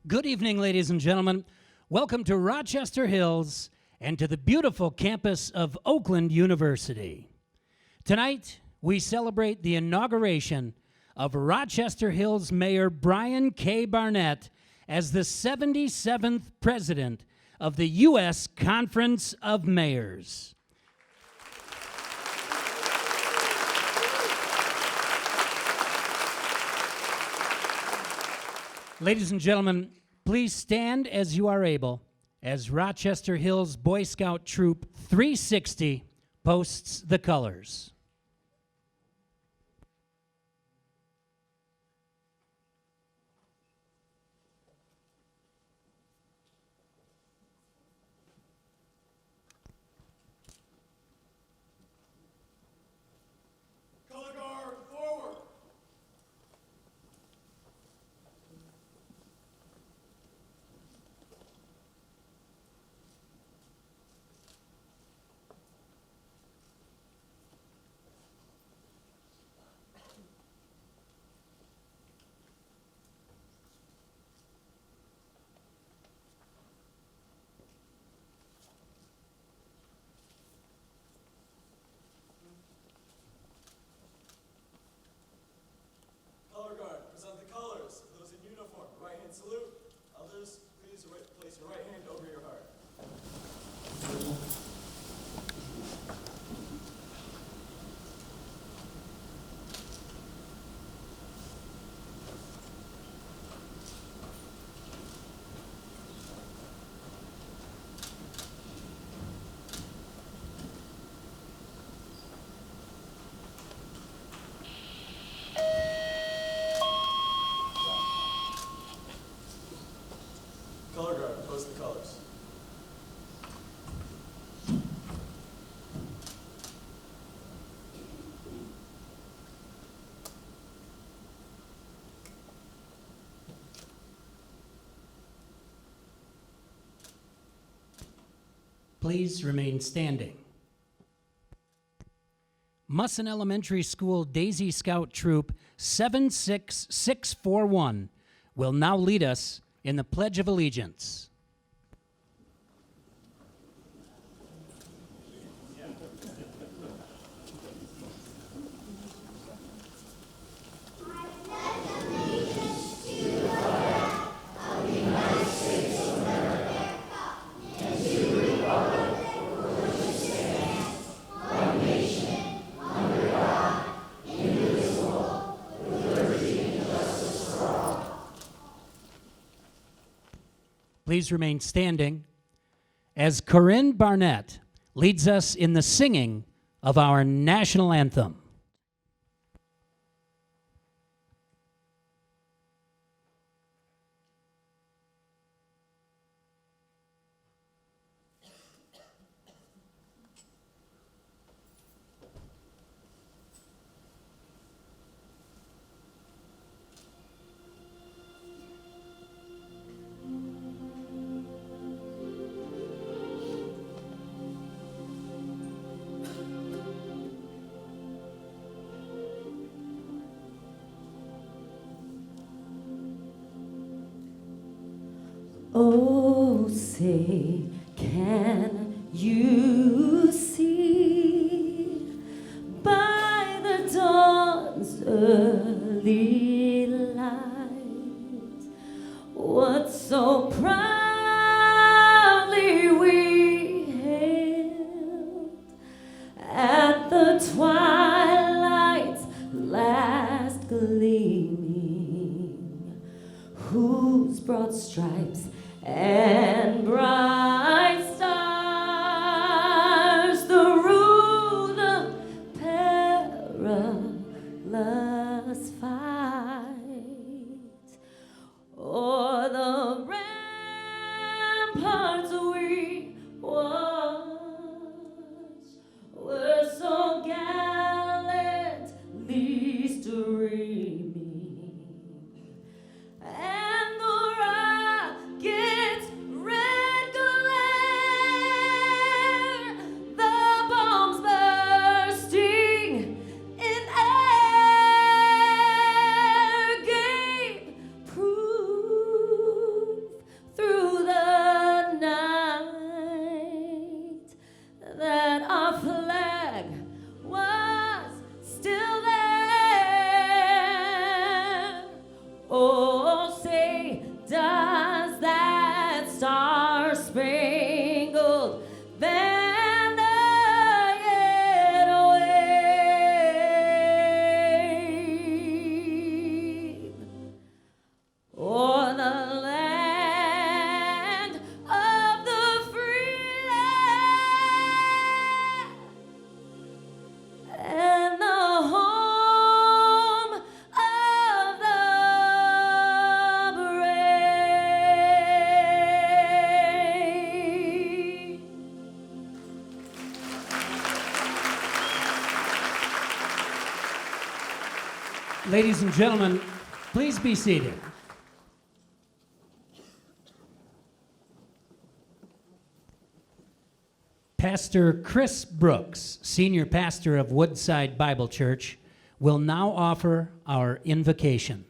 Good evening, ladies and gentlemen. Welcome to Rochester Hills and to the beautiful campus of Oakland University. Tonight, we celebrate the inauguration of Rochester Hills Mayor Bryan K. Barnett as the 77th President of the U.S. Conference of Mayors. Ladies and gentlemen, please stand as you are able as Rochester Hills Boy Scout Troop 360 posts the colors. Color guard, post the colors. Please remain standing. Musson Elementary School Daisy Scout Troop 76641 will now lead us in the Pledge of Allegiance. Please remain standing as Corinne Barnett leads us in the singing of our national anthem. Oh, say, can you see by the dawn's early light what so proudly we hailed at the twilight's last gleaming, whose broad stripes and bright stars through the perilous fight o'er the ramparts we watched were so gallantly streaming, and the rocket's red glare does that star-spangled banner yet wave o'er the land of the free and the home of the brave. Ladies and gentlemen, please be seated. Pastor Chris Brooks, senior pastor of Woodside Bible Church, will now offer our invocation.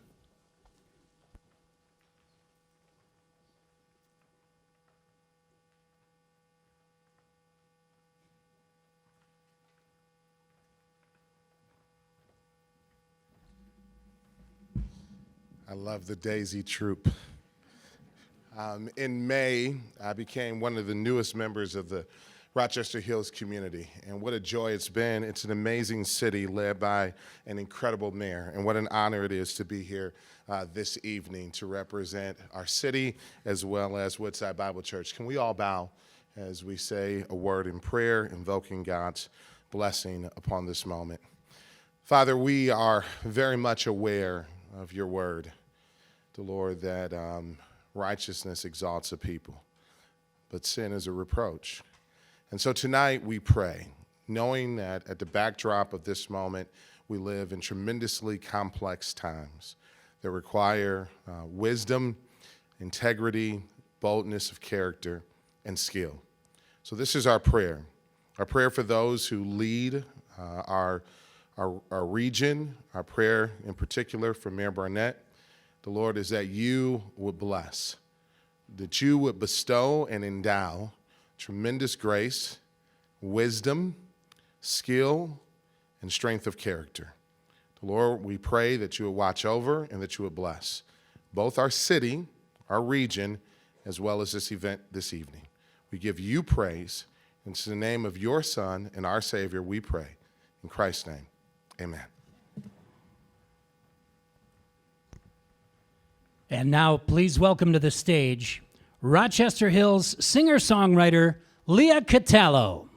I love the Daisy Troop. In May, I became one of the newest members of the Rochester Hills community, and what a joy it's been. It's an amazing city led by an incredible mayor, and what an honor it is to be here this evening to represent our city as well as Woodside Bible Church. Can we all bow as we say a word in prayer, invoking God's blessing upon this moment? Father, we are very much aware of your word, the Lord, that righteousness exalts a people, but sin is a reproach. And so tonight we pray, knowing that at the backdrop of this moment, we live in tremendously complex times that require wisdom, integrity, boldness of character, and skill. So this is our prayer for those who lead our region, our prayer in particular for Mayor Barnett. The Lord, is that you would bless, that you would bestow and endow tremendous grace, wisdom, skill, and strength of character. The Lord, we pray that you would watch over and that you would bless both our city, our region, as well as this event this evening. We give you praise. In the name of your Son and our Savior, we pray. In Christ's name, amen. And now, please welcome to the stage Rochester Hills singer-songwriter Leah Catallo.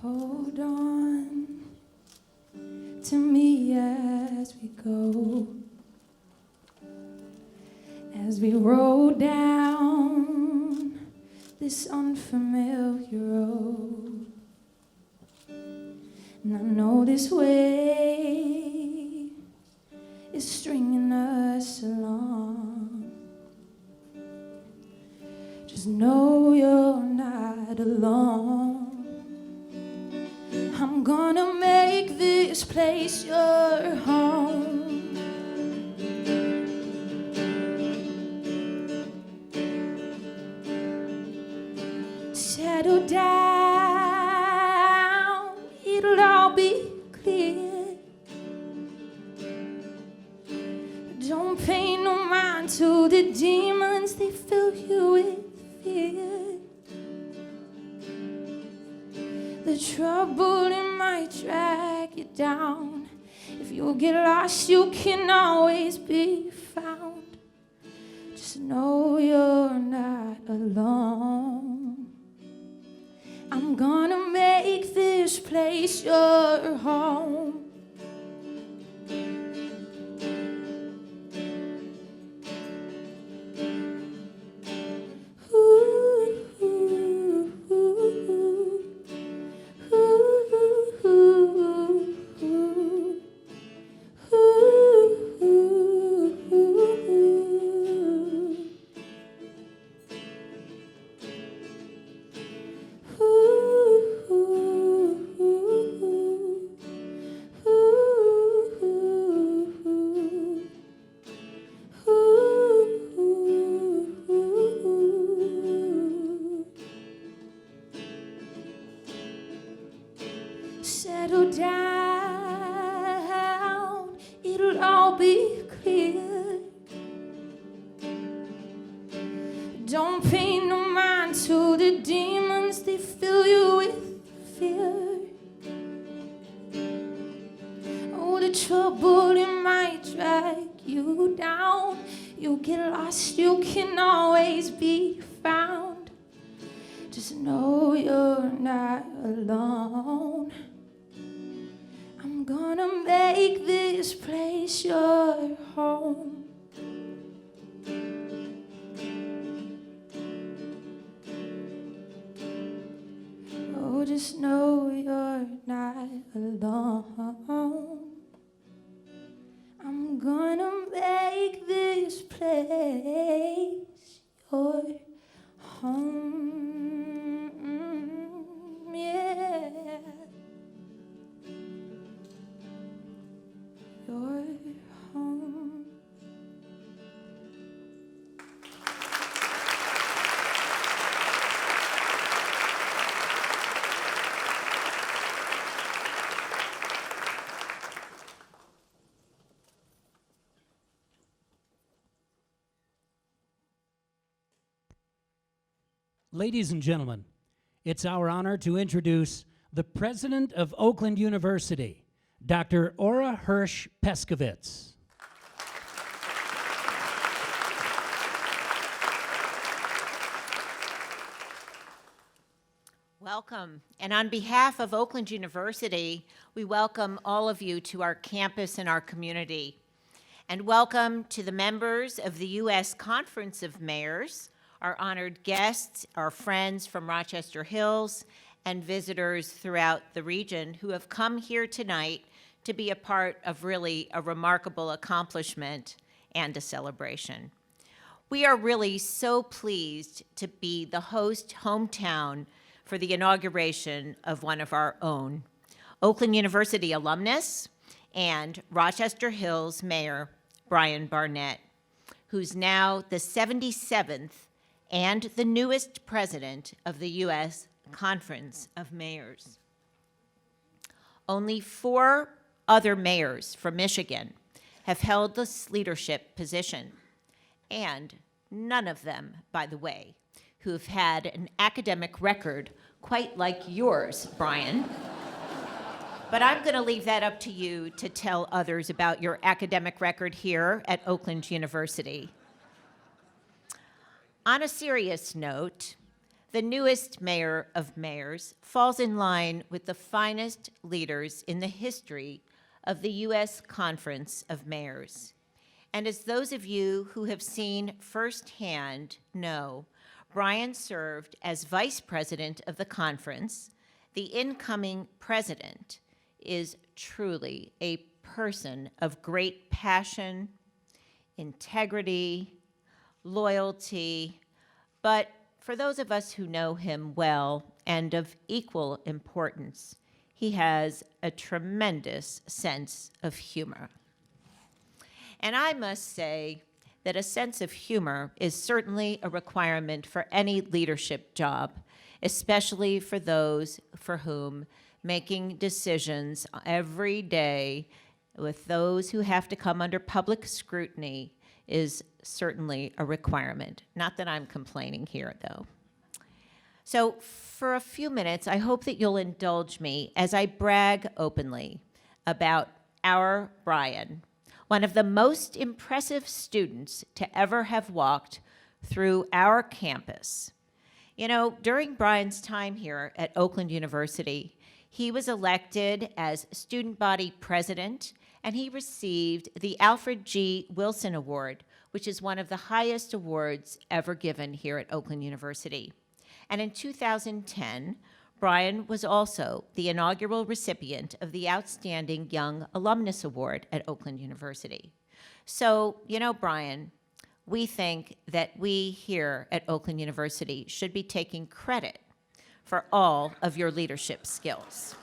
Hold on to me as we go, as we roll down this unfamiliar road. And I know this way is stringing us along. Just know you're not alone. I'm gonna make this place your home. Settle down, it'll all be clear. Don't pay no mind to the demons, they fill you with fear. The trouble, it might drag you down. If you get lost, you can always be found. Just know you're not alone. I'm gonna make this place your home. Don't pay no mind to the demons, they fill you with fear. Oh, the trouble, it might drag you down. You get lost, you can always be found. Just know you're not alone. I'm gonna make this place your home. Oh, just know you're not alone. I'm gonna make this place your home. Yeah. Your home. Ladies and gentlemen, it's our honor to introduce the president of Oakland University, Dr. Ora Hirsch Pescovitz. Welcome. And on behalf of Oakland University, we welcome all of you to our campus and our community. And welcome to the members of the U.S. Conference of Mayors, our honored guests, our friends from Rochester Hills, and visitors throughout the region who have come here tonight to be a part of really a remarkable accomplishment and a celebration. We are really so pleased to be the host hometown for the inauguration of one of our own, Oakland University alumnus and Rochester Hills Mayor Bryan Barnett, who's now the 77th and the newest president of the U.S. Conference of Mayors. Only 4 other mayors from Michigan have held this leadership position, and none of them, by the way, who've had an academic record quite like yours, Bryan. But I'm going to leave that up to you to tell others about your academic record here at Oakland University. On a serious note, the newest mayor of mayors falls in line with the finest leaders in the history of the U.S. Conference of Mayors. And as those of you who have seen firsthand know, Bryan served as vice president of the conference. The incoming president is truly a person of great passion, integrity, loyalty, but for those of us who know him well and of equal importance, he has a tremendous sense of humor. And I must say that a sense of humor is certainly a requirement for any leadership job, especially for those for whom making decisions every day with those who have to come under public scrutiny is certainly a requirement. Not that I'm complaining here, though. So for a few minutes, I hope that you'll indulge me as I brag openly about our Bryan, one of the most impressive students to ever have walked through our campus. You know, during Bryan's time here at Oakland University, he was elected as student body president, and he received the Alfred G. Wilson Award, which is one of the highest awards ever given here at Oakland University. And in 2010, Bryan was also the inaugural recipient of the Outstanding Young Alumnus Award at Oakland University. So, you know, Bryan, we think that we here at Oakland University should be taking credit for all of your leadership skills.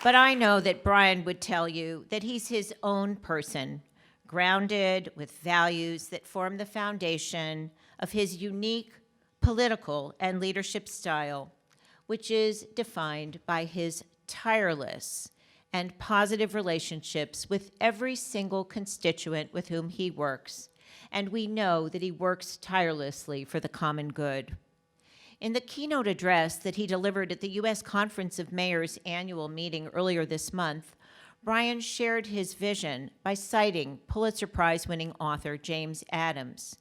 But I know that Bryan would tell you that he's his own person, grounded with values that form the foundation of his unique political and leadership style, which is defined by his tireless and positive relationships with every single constituent with whom he works, and we know that he works tirelessly for the common good. In the keynote address that he delivered at the U.S. Conference of Mayors annual meeting earlier this month, Bryan shared his vision by citing Pulitzer Prize-winning author James Adams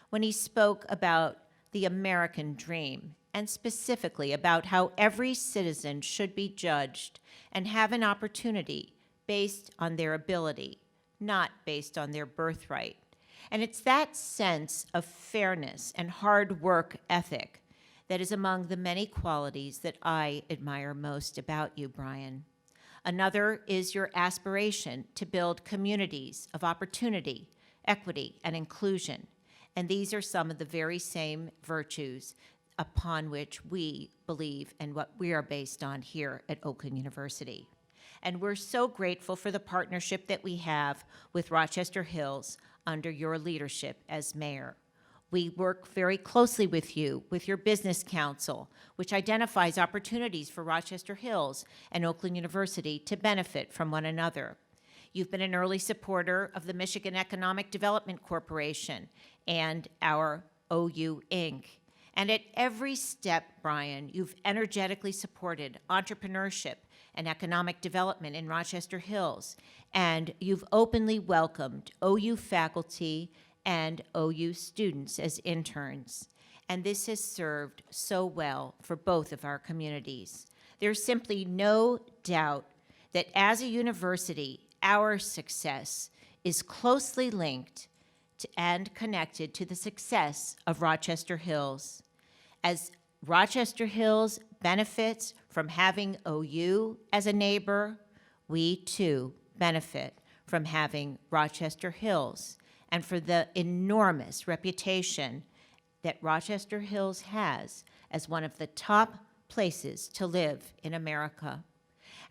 when he spoke about the American dream, and specifically about how every citizen should be judged and have an opportunity based on their ability, not based on their birthright. And it's that sense of fairness and hard work ethic that is among the many qualities that I admire most about you, Bryan. Another is your aspiration to build communities of opportunity, equity, and inclusion. And these are some of the very same virtues upon which we believe and what we are based on here at Oakland University. And we're so grateful for the partnership that we have with Rochester Hills under your leadership as mayor. We work very closely with you, with your business council, which identifies opportunities for Rochester Hills and Oakland University to benefit from one another. You've been an early supporter of the Michigan Economic Development Corporation and our OU Inc. And at every step, Bryan, you've energetically supported entrepreneurship and economic development in Rochester Hills, and you've openly welcomed OU faculty and OU students as interns. And this has served so well for both of our communities. There's simply no doubt that as a university, our success is closely linked to and connected to the success of Rochester Hills. As Rochester Hills benefits from having OU as a neighbor, we too benefit from having Rochester Hills and for the enormous reputation that Rochester Hills has as one of the top places to live in America.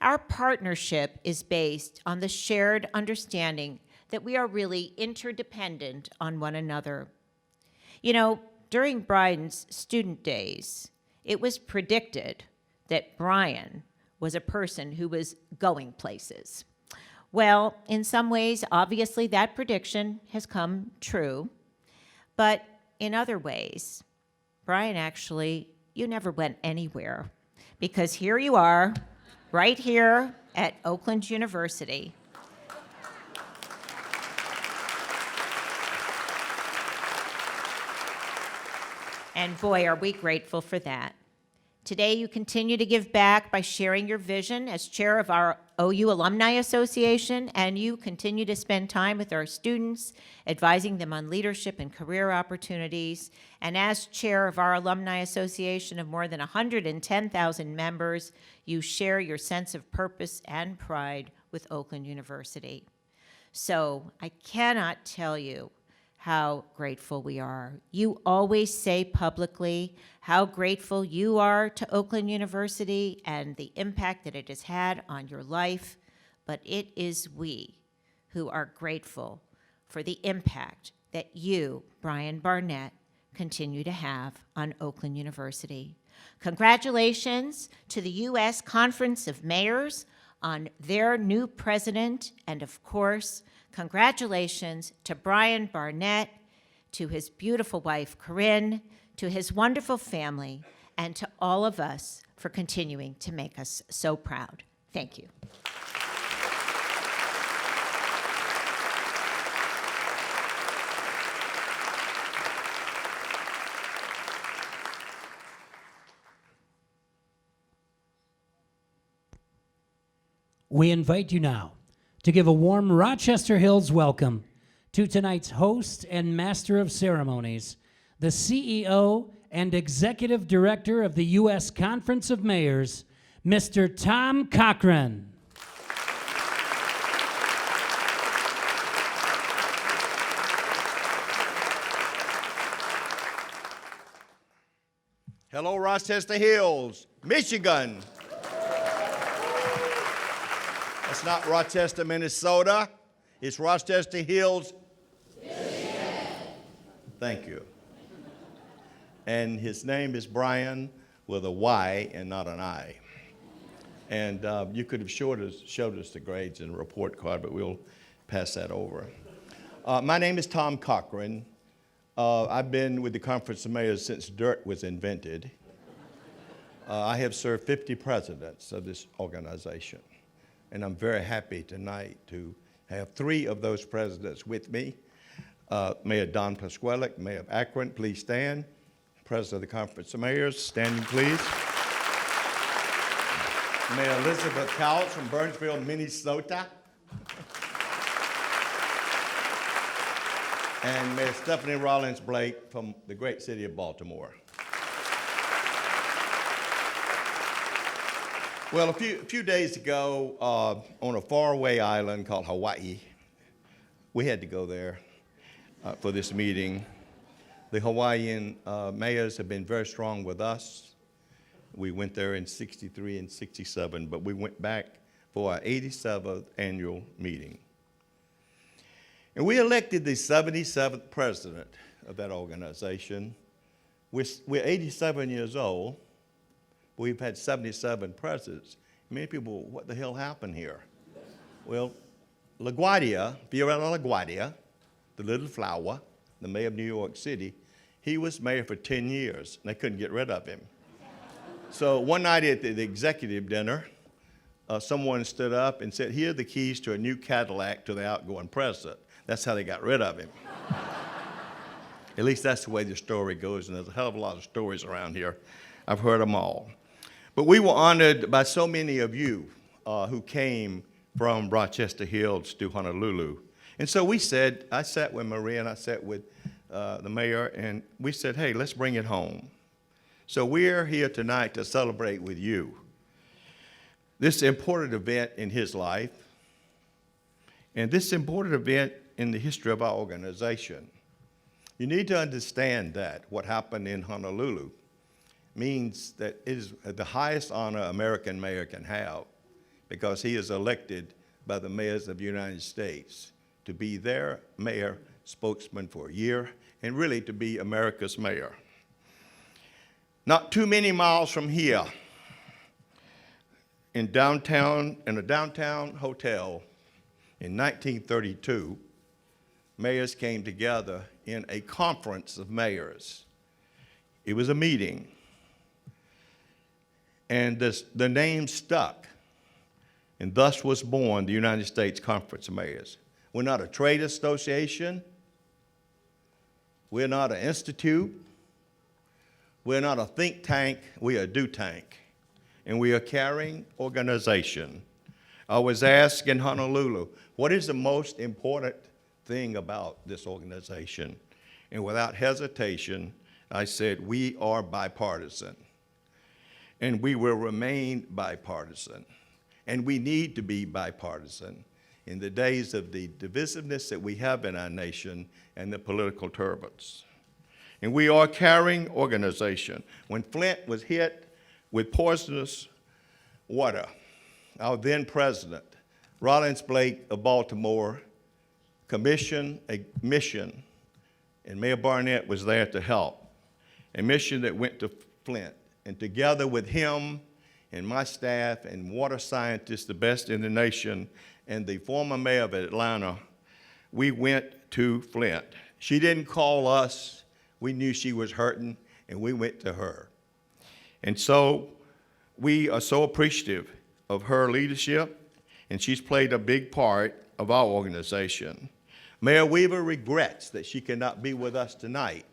Our partnership is based on the shared understanding that we are really interdependent on one another. You know, during Bryan's student days, it was predicted that Bryan was a person who was going places. Well, in some ways, obviously, that prediction has come true. But in other ways, Bryan, actually, you never went anywhere, because here you are, right here at Oakland University. And boy, are we grateful for that. Today, you continue to give back by sharing your vision as chair of our OU Alumni Association, and you continue to spend time with our students, advising them on leadership and career opportunities. And as chair of our Alumni Association of more than 110,000 members, you share your sense of purpose and pride with Oakland University. So I cannot tell you how grateful we are. You always say publicly how grateful you are to Oakland University and the impact that it has had on your life, but it is we who are grateful for the impact that you, Bryan Barnett, continue to have on Oakland University. Congratulations to the U.S. Conference of Mayors on their new president, and of course, congratulations to Bryan Barnett, to his beautiful wife, Corinne, to his wonderful family, and to all of us for continuing to make us so proud. Thank you. We invite you now to give a warm Rochester Hills welcome to tonight's host and master of ceremonies, the CEO and Executive Director of the U.S. Conference of Mayors, Mr. Tom Cochran. Hello, Rochester Hills, Michigan. That's not Rochester, Minnesota. It's Rochester Hills, Michigan. Thank you. And his name is Bryan with a Y and not an I. And you could have showed us the grades in the report card, but we'll pass that over. My name is Tom Cochran. I've been with the Conference of Mayors since dirt was invented. I have served 50 presidents of this organization, and I'm very happy tonight to have 3 of those presidents with me. Mayor Don Pescovitz, Mayor of Akron, please stand. President of the Conference of Mayors, standing please. Mayor Elizabeth Cowles from Burnsville, Minnesota. And Mayor Stephanie Rollins Blake from the great city of Baltimore. Well, a few days ago, on a faraway island called Hawaii, we had to go there for this meeting. The Hawaiian mayors have been very strong with us. We went there in '63 and '67, but we went back for our 87th annual meeting. And we elected the 77th president of that organization. We're 87 years old. We've had 77 presidents. Many people, what the hell happened here? Well, Laguardia, Fiorello Laguardia, the little flower, the mayor of New York City, he was mayor for 10 years, and they couldn't get rid of him. So one night at the executive dinner, someone stood up and said, "Here are the keys to a new Cadillac to the outgoing president." That's how they got rid of him. At least that's the way the story goes, and there's a hell of a lot of stories around here. I've heard them all. But we were honored by so many of you who came from Rochester Hills to Honolulu. And so I sat with Maria and I sat with the mayor, and we said, hey, let's bring it home. So we're here tonight to celebrate with you this important event in his life, and this important event in the history of our organization. You need to understand that what happened in Honolulu means that it is the highest honor an American mayor can have, because he is elected by the mayors of the United States to be their mayor spokesman for a year, and really to be America's mayor. Not too many miles from here, in a downtown hotel in 1932, mayors came together in a conference of mayors. It was a meeting, and the name stuck, and thus was born the United States Conference of Mayors. We're not a trade association. We're not an institute. We're not a think tank. We are a do tank, and we are a caring organization. I was asked in Honolulu, what is the most important thing about this organization? And without hesitation, I said, we are bipartisan, and we will remain bipartisan, and we need to be bipartisan in the days of the divisiveness that we have in our nation and the political turbulence. And we are a caring organization. When Flint was hit with poisonous water, our then president, Rollins Blake of Baltimore, commissioned a mission, and Mayor Barnett was there to help, a mission that went to Flint. And together with him and my staff and water scientists, the best in the nation, and the former mayor of Atlanta, we went to Flint. She didn't call us. We knew she was hurting, and we went to her. And so we are so appreciative of her leadership, and she's played a big part of our organization. Mayor Weaver regrets that she cannot be with us tonight,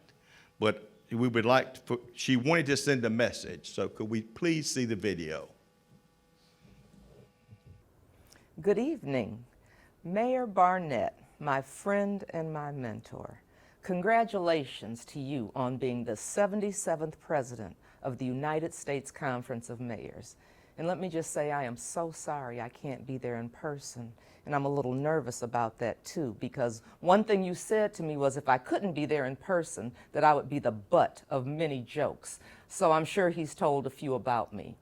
but we would like she wanted to send a message, so could we please see the video? Good evening. Mayor Barnett, my friend and my mentor, congratulations to you on being the 77th President of the United States Conference of Mayors. And let me just say, I am so sorry I can't be there in person. And I'm a little nervous about that too, because one thing you said to me was if I couldn't be there in person, that I would be the butt of many jokes. So I'm sure he's told a few about me.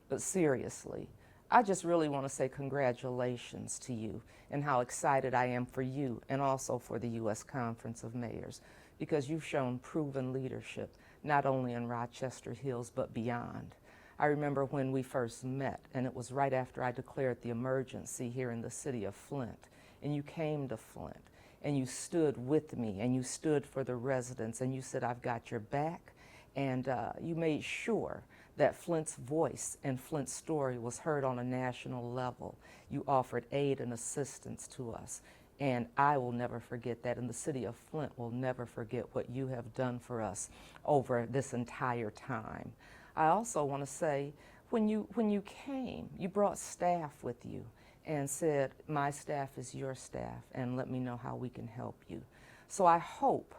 But seriously, I just really want to say congratulations to you and how excited I am for you and also for the U.S. Conference of Mayors, because you've shown proven leadership, not only in Rochester Hills, but beyond. I remember when we first met, and it was right after I declared the emergency here in the city of Flint, and you came to Flint, and you stood with me, and you stood for the residents, and you said, I've got your back, and you made sure that Flint's voice and Flint's story was heard on a national level. You offered aid and assistance to us, and I will never forget that, and the city of Flint will never forget what you have done for us over this entire time. I also want to say, when you came, you brought staff with you and said, my staff is your staff, and let me know how we can help you. So I hope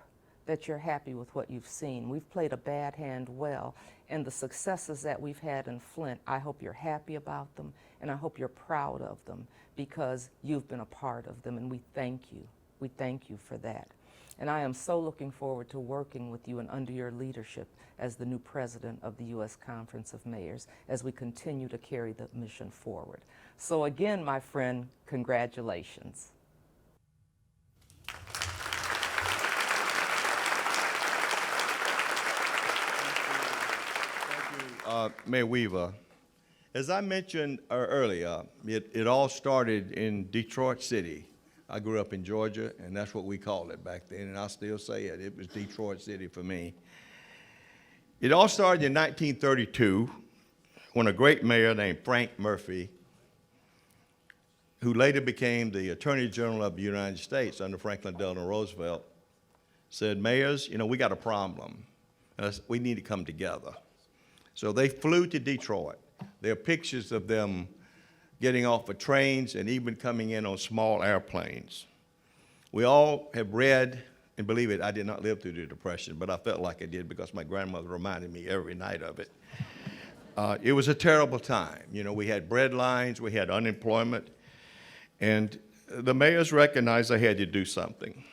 that you're happy with what you've seen. We've played a bad hand well, and the successes that we've had in Flint, I hope you're happy about them, and I hope you're proud of them, because you've been a part of them, and we thank you. We thank you for that. And I am so looking forward to working with you and under your leadership as the new president of the U.S. Conference of Mayors as we continue to carry the mission forward. So again, my friend, congratulations. Mayor Weaver, as I mentioned earlier, it all started in Detroit City. I grew up in Georgia, and that's what we called it back then, and I still say it. It was Detroit City for me. It all started in 1932 when a great mayor named Frank Murphy, who later became the Attorney General of the United States under Franklin Delano Roosevelt, said, mayors, you know, we got a problem. We need to come together. So they flew to Detroit. There are pictures of them getting off of trains and even coming in on small airplanes. We all have read, and believe it, I did not live through the Depression, but I felt like I did because my grandmother reminded me every night of it. It was a terrible time. You know, we had bread lines, we had unemployment, and the mayors recognized they had to do something.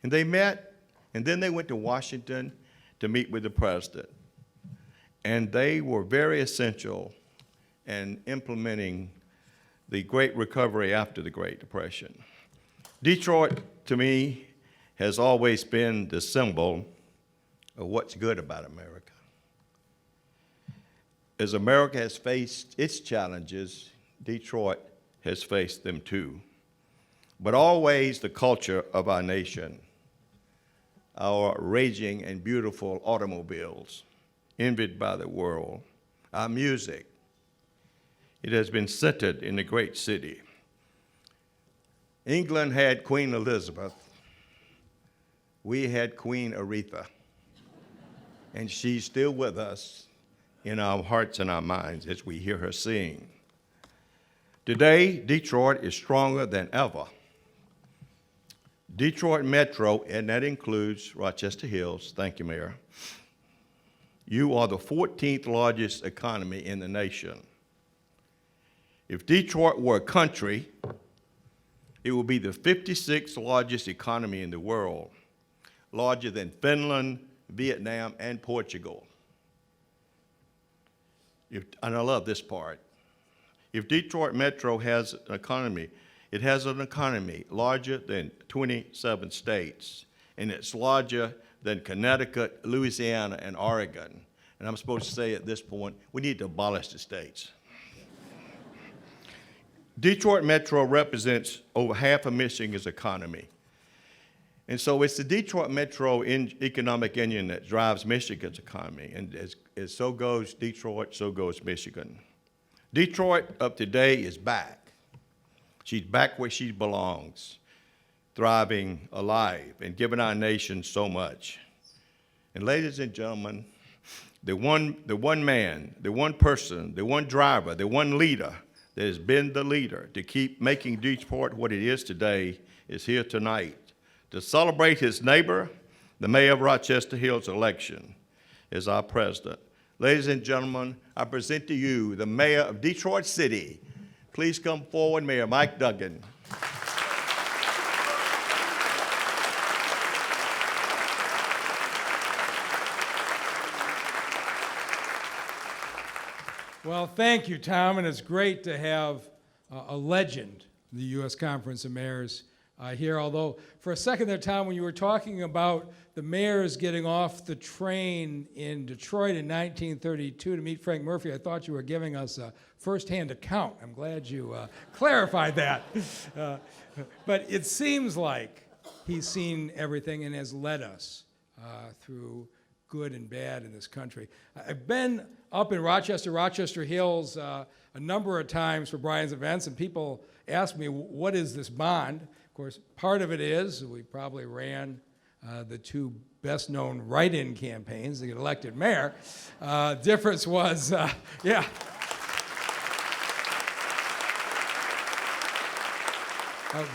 And they met, and then they went to Washington to meet with the president. And they were very essential in implementing the Great Recovery after the Great Depression. Detroit, to me, has always been the symbol of what's good about America. As America has faced its challenges, Detroit has faced them too. But always the culture of our nation, our raging and beautiful automobiles, envied by the world, our music, it has been centered in the great city. England had Queen Elizabeth. We had Queen Aretha. And she's still with us in our hearts and our minds as we hear her sing. Today, Detroit is stronger than ever. Detroit Metro, and that includes Rochester Hills, thank you, Mayor. You are the 14th largest economy in the nation. If Detroit were a country, it would be the 56th largest economy in the world, larger than Finland, Vietnam, and Portugal. And I love this part. If Detroit Metro has an economy, it has an economy larger than 27 states, and it's larger than Connecticut, Louisiana, and Oregon. And I'm supposed to say at this point, we need to abolish the states. Detroit Metro represents over half of Michigan's economy. And so it's the Detroit Metro economic engine that drives Michigan's economy. And as so goes Detroit, so goes Michigan. Detroit of today is back. She's back where she belongs, thriving, alive, and giving our nation so much. And ladies and gentlemen, the one man, the one person, the one driver, the one leader that has been the leader to keep making Detroit what it is today is here tonight to celebrate his neighbor, the mayor of Rochester Hills' election, as our president. Ladies and gentlemen, I present to you the mayor of Detroit City. Please come forward, Mayor Mike Duggan. Well, thank you, Tom, and it's great to have a legend, the U.S. Conference of Mayors, here, although for a second there, Tom, when you were talking about the mayors getting off the train in Detroit in 1932 to meet Frank Murphy, I thought you were giving us a first-hand account. I'm glad you clarified that. But it seems like he's seen everything and has led us through good and bad in this country. I've been up in Rochester Hills a number of times for Bryan's events, and people ask me, what is this bond? Of course, part of it is we probably ran the two best-known write-in campaigns to get elected mayor. Difference was, yeah.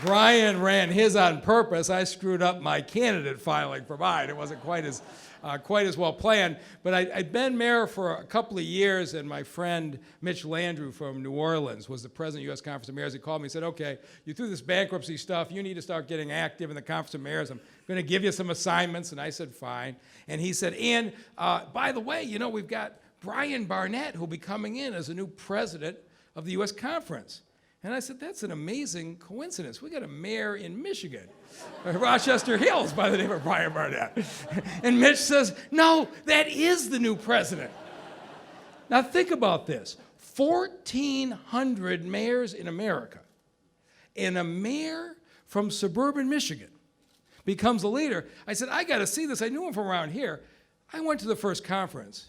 Bryan ran his on purpose. I screwed up my candidate filing for mine. It wasn't quite as well planned. But I'd been mayor for a couple of years, and my friend Mitch Landrieu from New Orleans was the president of the U.S. Conference of Mayors. He called me and said, okay, you threw this bankruptcy stuff. You need to start getting active in the Conference of Mayors. I'm going to give you some assignments. And I said, fine. And he said, and by the way, you know, we've got Barnett who'll be coming in as a new president of the U.S. Conference. And I said, that's an amazing coincidence. We got a mayor in Michigan, Rochester Hills, by the name of Bryan Barnett. And Mitch says, no, that is the new president. Now think about this. 1,400 mayors in America, and a mayor from suburban Michigan becomes a leader. I said, I got to see this. I knew him from around here. I went to the first conference,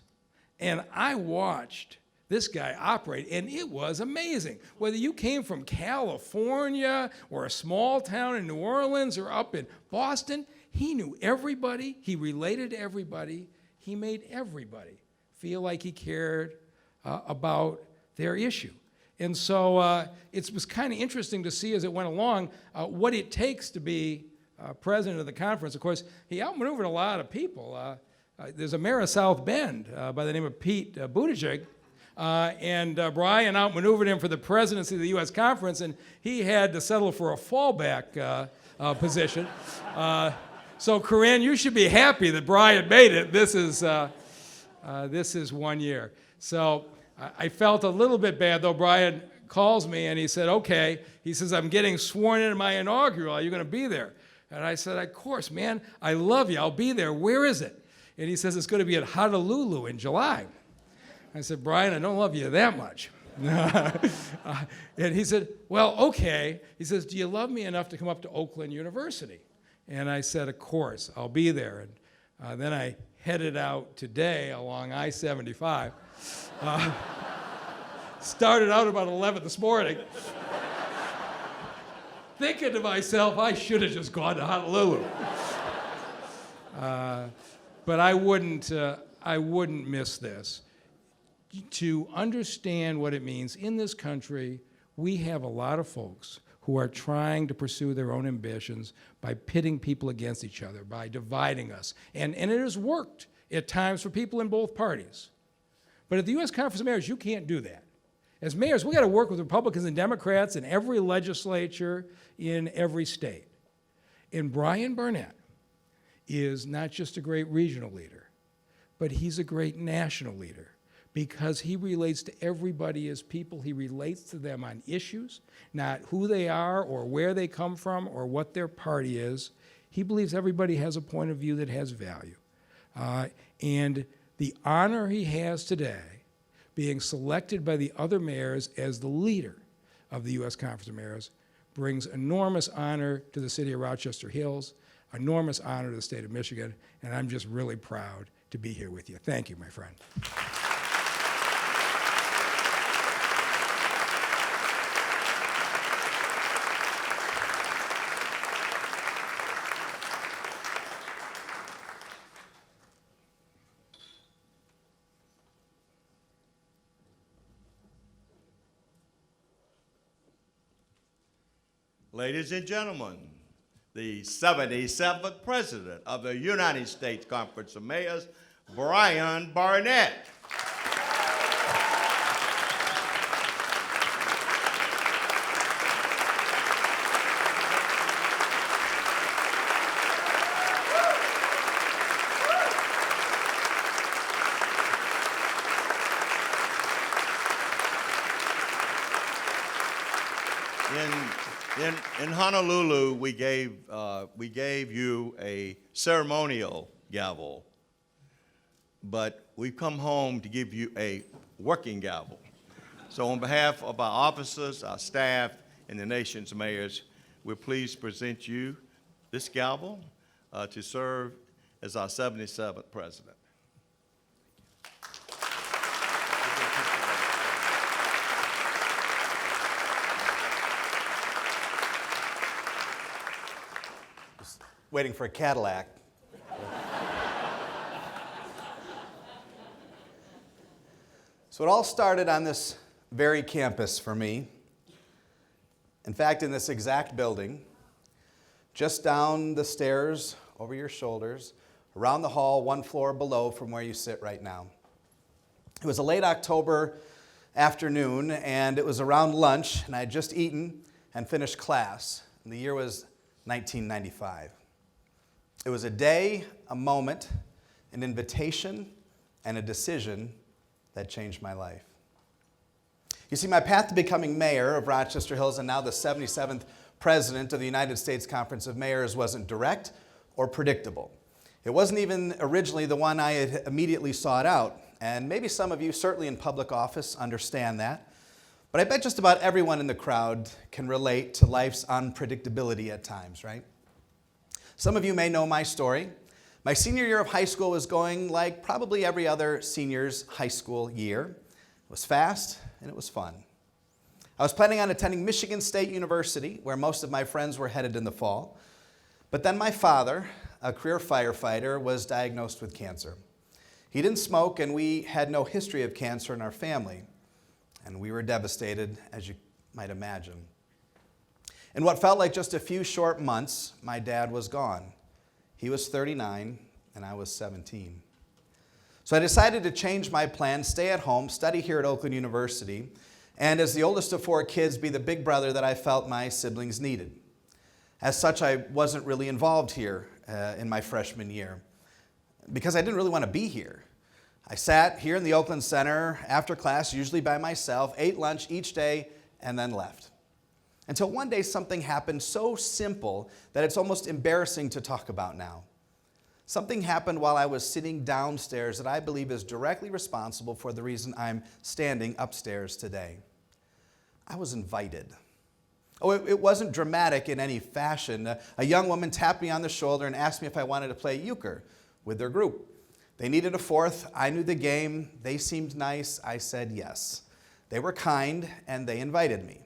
and I watched this guy operate, and it was amazing. Whether you came from California or a small town in New Orleans or up in Boston, he knew everybody, he related to everybody, he made everybody feel like he cared about their issue. And so it was kind of interesting to see as it went along what it takes to be president of the conference. Of course, he outmaneuvered a lot of people. There's a mayor of South Bend by the name of Pete Buttigieg, and Bryan outmaneuvered him for the presidency of the U.S. Conference, and he had to settle for a fallback position. So, Corinne, you should be happy that Bryan made it. This is 1 year. So I felt a little bit bad, though. Bryan calls me, and he said, okay. He says, I'm getting sworn into my inaugural. Are you going to be there? And I said, of course, man. I love you. I'll be there. Where is it? And he says, it's going to be at Honolulu in July. I said, Bryan, I don't love you that much. And he said, well, okay. He says, do you love me enough to come up to Oakland University? And I said, of course, I'll be there. And then I headed out today along I-75. Started out about 11 this morning. Thinking to myself, I should have just gone to Honolulu. But I wouldn't miss this. To understand what it means, in this country, we have a lot of folks who are trying to pursue their own ambitions by pitting people against each other, by dividing us. And it has worked at times for people in both parties. But at the U.S. Conference of Mayors, you can't do that. As mayors, we got to work with Republicans and Democrats in every legislature in every state. And Bryan Barnett is not just a great regional leader, but he's a great national leader, because he relates to everybody as people. He relates to them on issues, not who they are or where they come from or what their party is. He believes everybody has a point of view that has value. And the honor he has today, being selected by the other mayors as the leader of the U.S. Conference of Mayors, brings enormous honor to the city of Rochester Hills, enormous honor to the state of Michigan, and I'm just really proud to be here with you. Thank you, my friend. Ladies and gentlemen, the 77th President of the United States Conference of Mayors, Bryan Barnett. In Honolulu, we gave you a ceremonial gavel, but we've come home to give you a working gavel. So on behalf of our officers, our staff, and the nation's mayors, we're pleased to present you this gavel to serve as our 77th president. Waiting for a Cadillac. So it all started on this very campus for me. In fact, in this exact building, just down the stairs, over your shoulders, around the hall, one floor below from where you sit right now. It was a late October afternoon, and it was around lunch, and I had just eaten and finished class. And the year was 1995. It was a day, a moment, an invitation, and a decision that changed my life. You see, my path to becoming mayor of Rochester Hills and now the 77th president of the United States Conference of Mayors wasn't direct or predictable. It wasn't even originally the one I had immediately sought out, and maybe some of you, certainly in public office, understand that. But I bet just about everyone in the crowd can relate to life's unpredictability at times, right? Some of you may know my story. My senior year of high school was going like probably every other senior's high school year. It was fast and it was fun. I was planning on attending Michigan State University, where most of my friends were headed in the fall. But then my father, a career firefighter, was diagnosed with cancer. He didn't smoke, and we had no history of cancer in our family. And we were devastated, as you might imagine. In what felt like just a few short months, my dad was gone. He was 39, and I was 17. So I decided to change my plan, stay at home, study here at Oakland University, and as the oldest of 4 kids, be the big brother that I felt my siblings needed. As such, I wasn't really involved here in my freshman year because I didn't really want to be here. I sat here in the Oakland Center after class, usually by myself, ate lunch each day, and then left. Until one day something happened so simple that it's almost embarrassing to talk about now. Something happened while I was sitting downstairs that I believe is directly responsible for the reason I'm standing upstairs today. I was invited. Oh, it wasn't dramatic in any fashion. A young woman tapped me on the shoulder and asked me if I wanted to play euchre with their group. They needed a fourth. I knew the game. They seemed nice. I said yes. They were kind, and they invited me.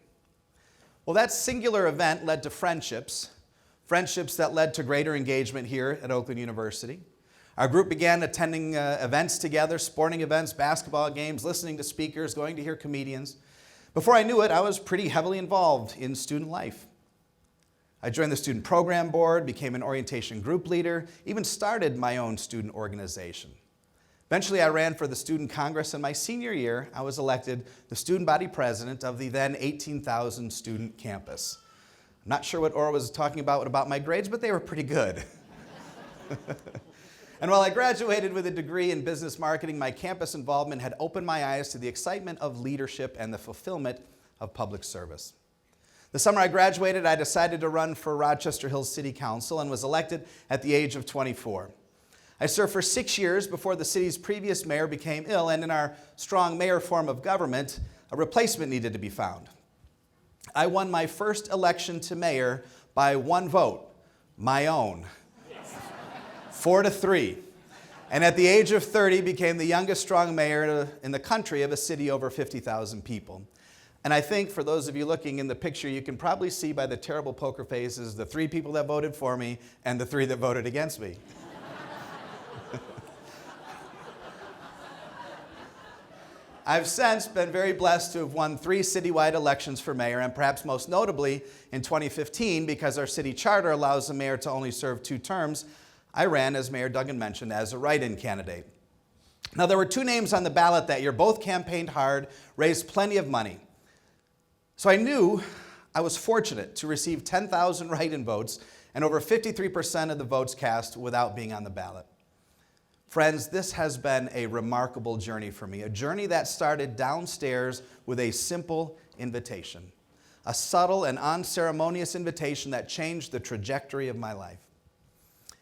Well, that singular event led to friendships that led to greater engagement here at Oakland University. Our group began attending events together, sporting events, basketball games, listening to speakers, going to hear comedians. Before I knew it, I was pretty heavily involved in student life. I joined the student program board, became an orientation group leader, even started my own student organization. Eventually, I ran for the Student Congress, and my senior year, I was elected the student body president of the then 18,000 student campus. I'm not sure what Ora was talking about my grades, but they were pretty good. And while I graduated with a degree in business marketing, my campus involvement had opened my eyes to the excitement of leadership and the fulfillment of public service. The summer I graduated, I decided to run for Rochester Hills City Council and was elected at the age of 24. I served for 6 years before the city's previous mayor became ill, and in our strong mayor form of government, a replacement needed to be found. I won my first election to mayor by 1 vote, my own, 4-3. And at the age of 30, became the youngest strong mayor in the country of a city over 50,000 people. And I think for those of you looking in the picture, you can probably see by the terrible poker faces the 3 people that voted for me and the 3 that voted against me. I've since been very blessed to have won 3 citywide elections for mayor, and perhaps most notably in 2015, because our city charter allows the mayor to only serve 2 terms, I ran, as Mayor Duggan mentioned, as a write-in candidate. Now, there were 2 names on the ballot that year. Both campaigned hard, raised plenty of money. So I knew I was fortunate to receive 10,000 write-in votes and over 53% of the votes cast without being on the ballot. Friends, this has been a remarkable journey for me, a journey that started downstairs with a simple invitation. a subtle and unceremonious invitation that changed the trajectory of my life.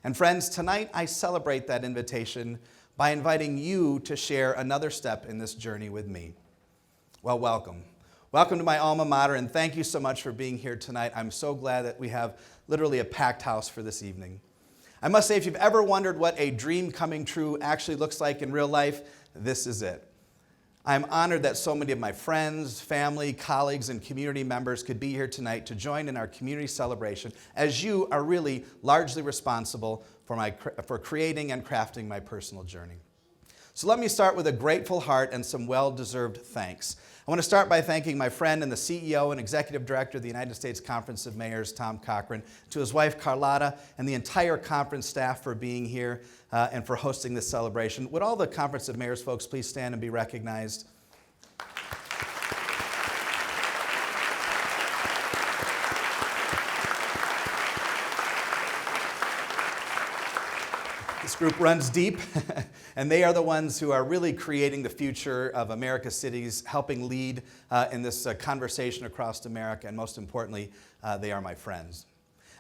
And friends, tonight I celebrate that invitation by inviting you to share another step in this journey with me. Well, welcome. Welcome to my alma mater, and thank you so much for being here tonight. I'm so glad that we have literally a packed house for this evening. I must say, if you've ever wondered what a dream coming true actually looks like in real life, this is it. I'm honored that so many of my friends, family, colleagues, and community members could be here tonight to join in our community celebration, as you are really largely responsible for creating and crafting my personal journey. So let me start with a grateful heart and some well-deserved thanks. I want to start by thanking my friend and the CEO and Executive Director of the United States Conference of Mayors, Tom Cochran, to his wife Carlotta, and the entire conference staff for being here and for hosting this celebration. Would all the Conference of Mayors folks please stand and be recognized? This group runs deep, and they are the ones who are really creating the future of America's cities, helping lead in this conversation across America, and most importantly, they are my friends.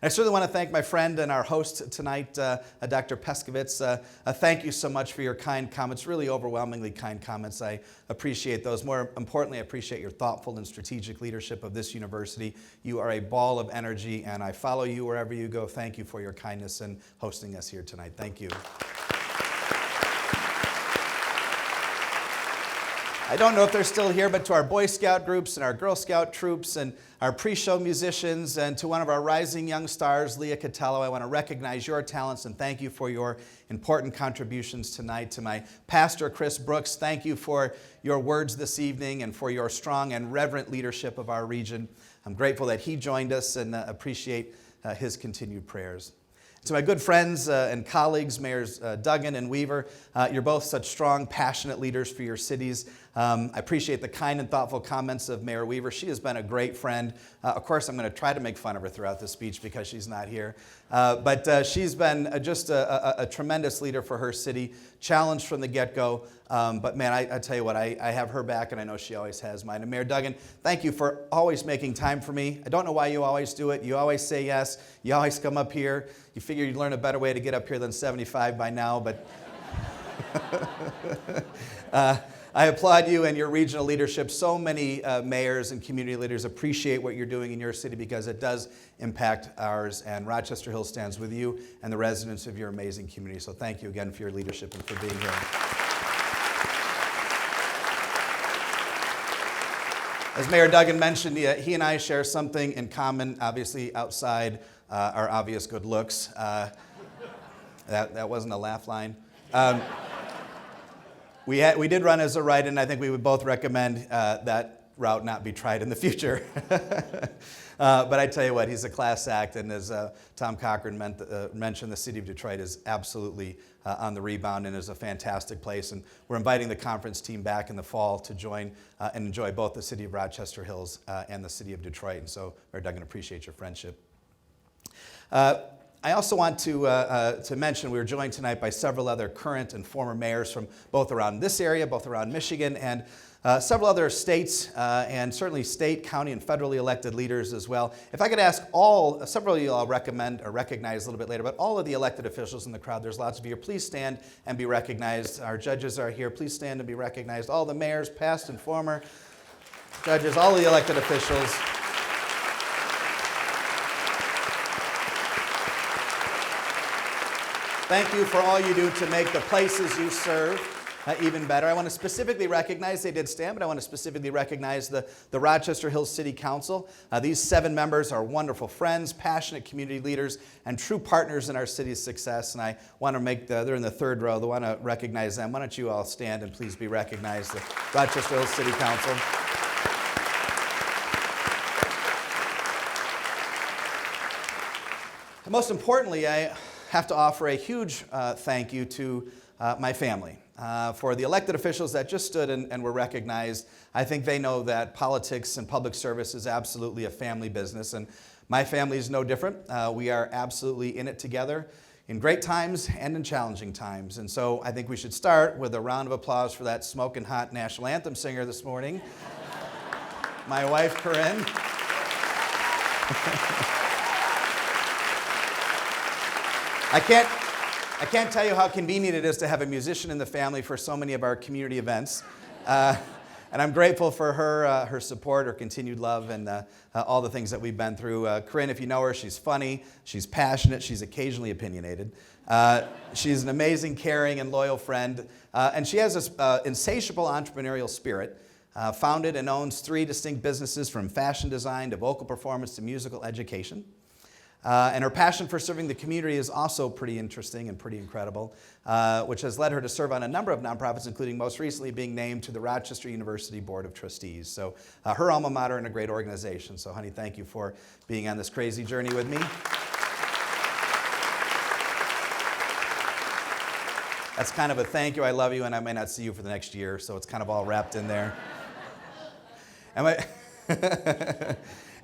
I certainly want to thank my friend and our host tonight, Dr. Pescovitz. Thank you so much for your kind comments, really overwhelmingly kind comments. I appreciate those. More importantly, I appreciate your thoughtful and strategic leadership of this university. You are a ball of energy, and I follow you wherever you go. Thank you for your kindness in hosting us here tonight. Thank you. I don't know if they're still here, but to our Boy Scout groups and our Girl Scout troops and our pre-show musicians and to one of our rising young stars, Leah Catello, I want to recognize your talents and thank you for your important contributions tonight. To my pastor, Chris Brooks, thank you for your words this evening and for your strong and reverent leadership of our region. I'm grateful that he joined us and appreciate his continued prayers. To my good friends and colleagues, Mayors Duggan and Weaver, you're both such strong, passionate leaders for your cities. I appreciate the kind and thoughtful comments of Mayor Weaver. She has been a great friend. Of course, I'm going to try to make fun of her throughout the speech because she's not here. But she's been just a tremendous leader for her city, challenged from the get-go. But man, I tell you what, I have her back, and I know she always has mine. And Mayor Duggan, thank you for always making time for me. I don't know why you always do it. You always say yes. You always come up here. You figure you'd learn a better way to get up here than 75 by now, but I applaud you and your regional leadership. So many mayors and community leaders appreciate what you're doing in your city because it does impact ours, and Rochester Hills stands with you and the residents of your amazing community. So thank you again for your leadership and for being here. As Mayor Duggan mentioned, he and I share something in common, obviously outside our obvious good looks. That wasn't a laugh line. We did run as a write, and I think we would both recommend that route not be tried in the future. But I tell you what, he's a class act, and as Tom Cochran mentioned, the city of Detroit is absolutely on the rebound and is a fantastic place. And we're inviting the conference team back in the fall to join and enjoy both the city of Rochester Hills and the city of Detroit. And so, Mayor Duggan, appreciate your friendship. I also want to mention we were joined tonight by several other current and former mayors from both around this area, both around Michigan, and several other states, and certainly state, county, and federally elected leaders as well. If I could ask several of you I'll recommend or recognize a little bit later, but all of the elected officials in the crowd, there's lots of you here, please stand and be recognized. Our judges are here, please stand and be recognized. All the mayors, past and former, judges, all the elected officials. Thank you for all you do to make the places you serve even better. I want to specifically recognize, they did stand, but I want to specifically recognize the Rochester Hills City Council. These 7 members are wonderful friends, passionate community leaders, and true partners in our city's success. And I want to they're in the third row, I want to recognize them. Why don't you all stand and please be recognized, the Rochester Hills City Council. And most importantly, I have to offer a huge thank you to my family. For the elected officials that just stood and were recognized. I think they know that politics and public service is absolutely a family business, and my family is no different. We are absolutely in it together in great times and in challenging times. And so I think we should start with a round of applause for that smoking hot national anthem singer this morning, my wife, Corinne. I can't tell you how convenient it is to have a musician in the family for so many of our community events. And I'm grateful for her support, her continued love, and all the things that we've been through. Corinne, if you know her, she's funny, she's passionate, she's occasionally opinionated. She's an amazing, caring, and loyal friend. And she has this insatiable entrepreneurial spirit. Founded and owns 3 distinct businesses, from fashion design to vocal performance to musical education. And her passion for serving the community is also pretty interesting and pretty incredible, which has led her to serve on a number of nonprofits, including most recently being named to the Rochester University Board of Trustees. So her alma mater and a great organization. So honey, thank you for being on this crazy journey with me. That's kind of a thank you, I love you, and I may not see you for the next year, so it's kind of all wrapped in there. And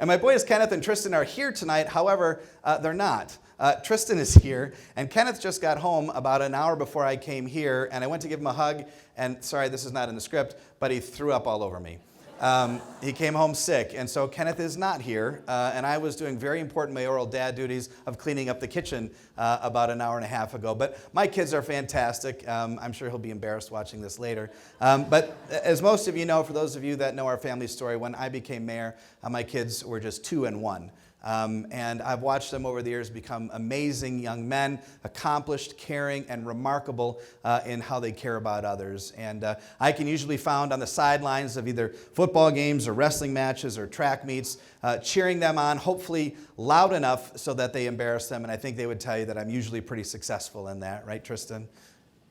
my boys Kenneth and Tristan are here tonight. However, they're not. Tristan is here, and Kenneth just got home about an hour before I came here, and I went to give him a hug, and sorry, this is not in the script, but he threw up all over me. He came home sick, and so Kenneth is not here, and I was doing very important mayoral dad duties of cleaning up the kitchen about an hour and a half ago. But my kids are fantastic. I'm sure he'll be embarrassed watching this later. But as most of you know, for those of you that know our family story, when I became mayor, my kids were just 2 and 1. And I've watched them over the years become amazing young men, accomplished, caring, and remarkable in how they care about others. And I can usually be found on the sidelines of either football games or wrestling matches or track meets, cheering them on, hopefully loud enough so that they embarrass them. And I think they would tell you that I'm usually pretty successful in that, right, Tristan?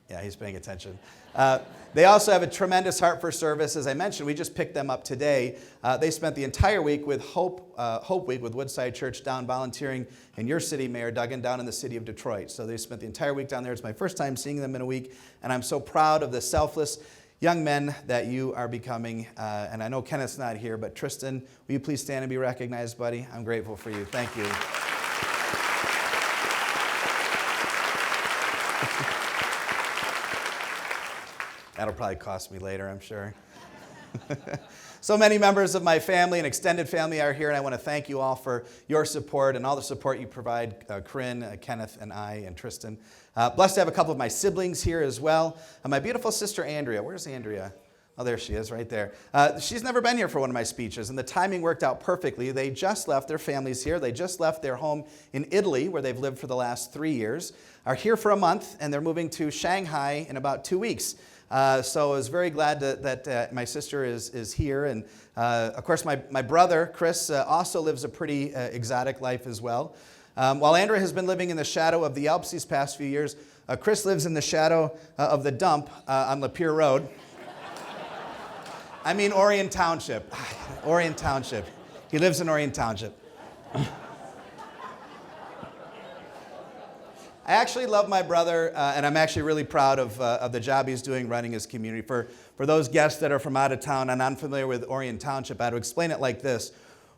Yeah, he's paying attention. They also have a tremendous heart for service. As I mentioned, we just picked them up today. They spent the entire week with Hope Week with Woodside Church down volunteering in your city, Mayor Duggan, down in the city of Detroit. So they spent the entire week down there. It's my first time seeing them in a week, and I'm so proud of the selfless young men that you are becoming. And I know Kenneth's not here, but Tristan, will you please stand and be recognized, buddy? I'm grateful for you. Thank you. That'll probably cost me later, I'm sure. So many members of my family and extended family are here, and I want to thank you all for your support and all the support you provide, Corinne, Kenneth, and I, and Tristan. Blessed to have a couple of my siblings here as well. My beautiful sister, Andrea. Where's Andrea? Oh, there she is, right there. She's never been here for one of my speeches, and the timing worked out perfectly. They just left, their family's here. They just left their home in Italy, where they've lived for the last 3 years, are here for a month, and they're moving to Shanghai in about 2 weeks. So I was very glad that my sister is here. And of course, my brother, Chris, also lives a pretty exotic life as well. While Andrea has been living in the shadow of the Alps these past few years, Chris lives in the shadow of the dump on Lapeer Road. I mean Orion Township. Orion Township. He lives in Orion Township. I actually love my brother, and I'm actually really proud of the job he's doing running his community. For those guests that are from out of town and unfamiliar with Orion Township, I had to explain it like this.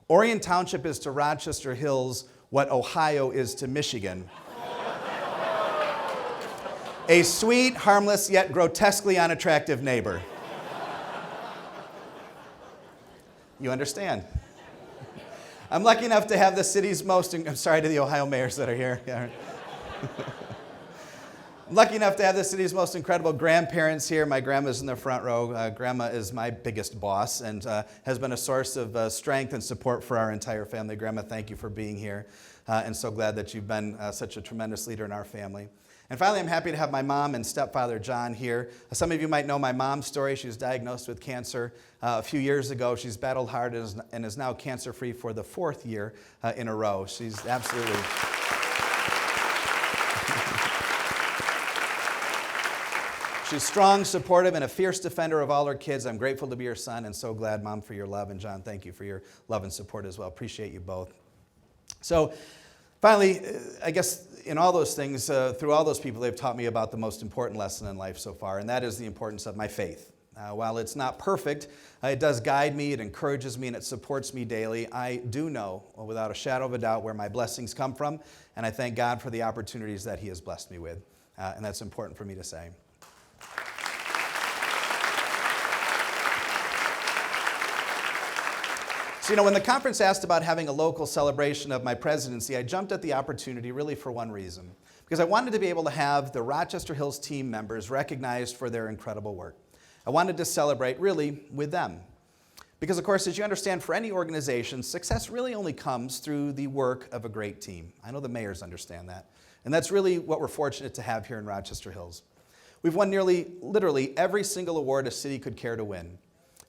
Orion Township is to Rochester Hills what Ohio is to Michigan. A sweet, harmless, yet grotesquely unattractive neighbor. You understand? I'm lucky enough to have the city's most, I'm sorry to the Ohio mayors that are here. I'm lucky enough to have the city's most incredible grandparents here. My grandma's in the front row. Grandma is my biggest boss and has been a source of strength and support for our entire family. Grandma, thank you for being here, and so glad that you've been such a tremendous leader in our family. And finally, I'm happy to have my mom and stepfather, John, here. Some of you might know my mom's story. She was diagnosed with cancer a few years ago. She's battled hard and is now cancer-free for the 4th year in a row. She's absolutely... She's strong, supportive, and a fierce defender of all her kids. I'm grateful to be your son and so glad, Mom, for your love. And John, thank you for your love and support as well. Appreciate you both. So finally, I guess in all those things, through all those people, they've taught me about the most important lesson in life so far, and that is the importance of my faith. While it's not perfect, it does guide me, it encourages me, and it supports me daily. I do know, without a shadow of a doubt, where my blessings come from, and I thank God for the opportunities that He has blessed me with. And that's important for me to say. So, when the conference asked about having a local celebration of my presidency, I jumped at the opportunity really for one reason, because I wanted to be able to have the Rochester Hills team members recognized for their incredible work. I wanted to celebrate really with them. Because, of course, as you understand, for any organization, success really only comes through the work of a great team. I know the mayors understand that. And that's really what we're fortunate to have here in Rochester Hills. We've won literally every single award a city could care to win.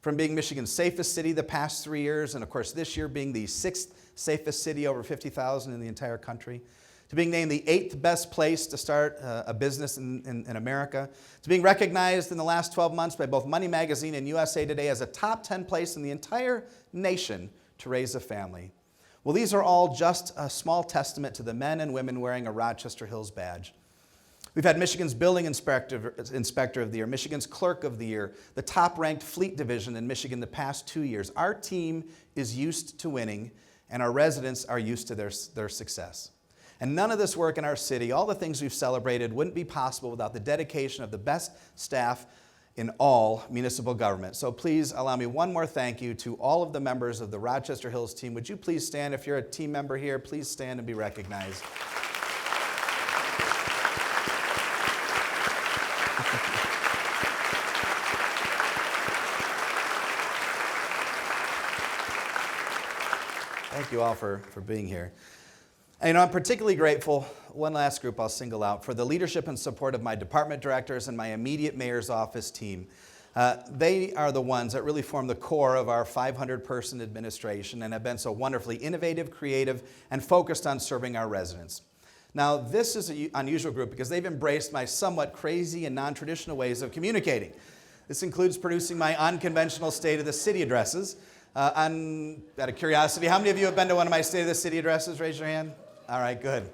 From being Michigan's safest city the past 3 years, and of course this year being the 6th safest city over 50,000 in the entire country, to being named the 8th best place to start a business in America, to being recognized in the last 12 months by both Money Magazine and USA Today as a top 10 place in the entire nation to raise a family. Well, these are all just a small testament to the men and women wearing a Rochester Hills badge. We've had Michigan's Building Inspector of the Year, Michigan's Clerk of the Year, the top-ranked Fleet Division in Michigan the past 2 years. Our team is used to winning, and our residents are used to their success. And none of this work in our city, all the things we've celebrated, wouldn't be possible without the dedication of the best staff in all municipal government. So please allow me one more thank you to all of the members of the Rochester Hills team. Would you please stand? If you're a team member here, please stand and be recognized. Thank you all for being here. And I'm particularly grateful, one last group I'll single out, for the leadership and support of my department directors and my immediate mayor's office team. They are the ones that really form the core of our 500-person administration and have been so wonderfully innovative, creative, and focused on serving our residents. Now, this is an unusual group because they've embraced my somewhat crazy and non-traditional ways of communicating. This includes producing my unconventional State of the City addresses. Out of curiosity, how many of you have been to one of my State of the City addresses? Raise your hand. All right, good.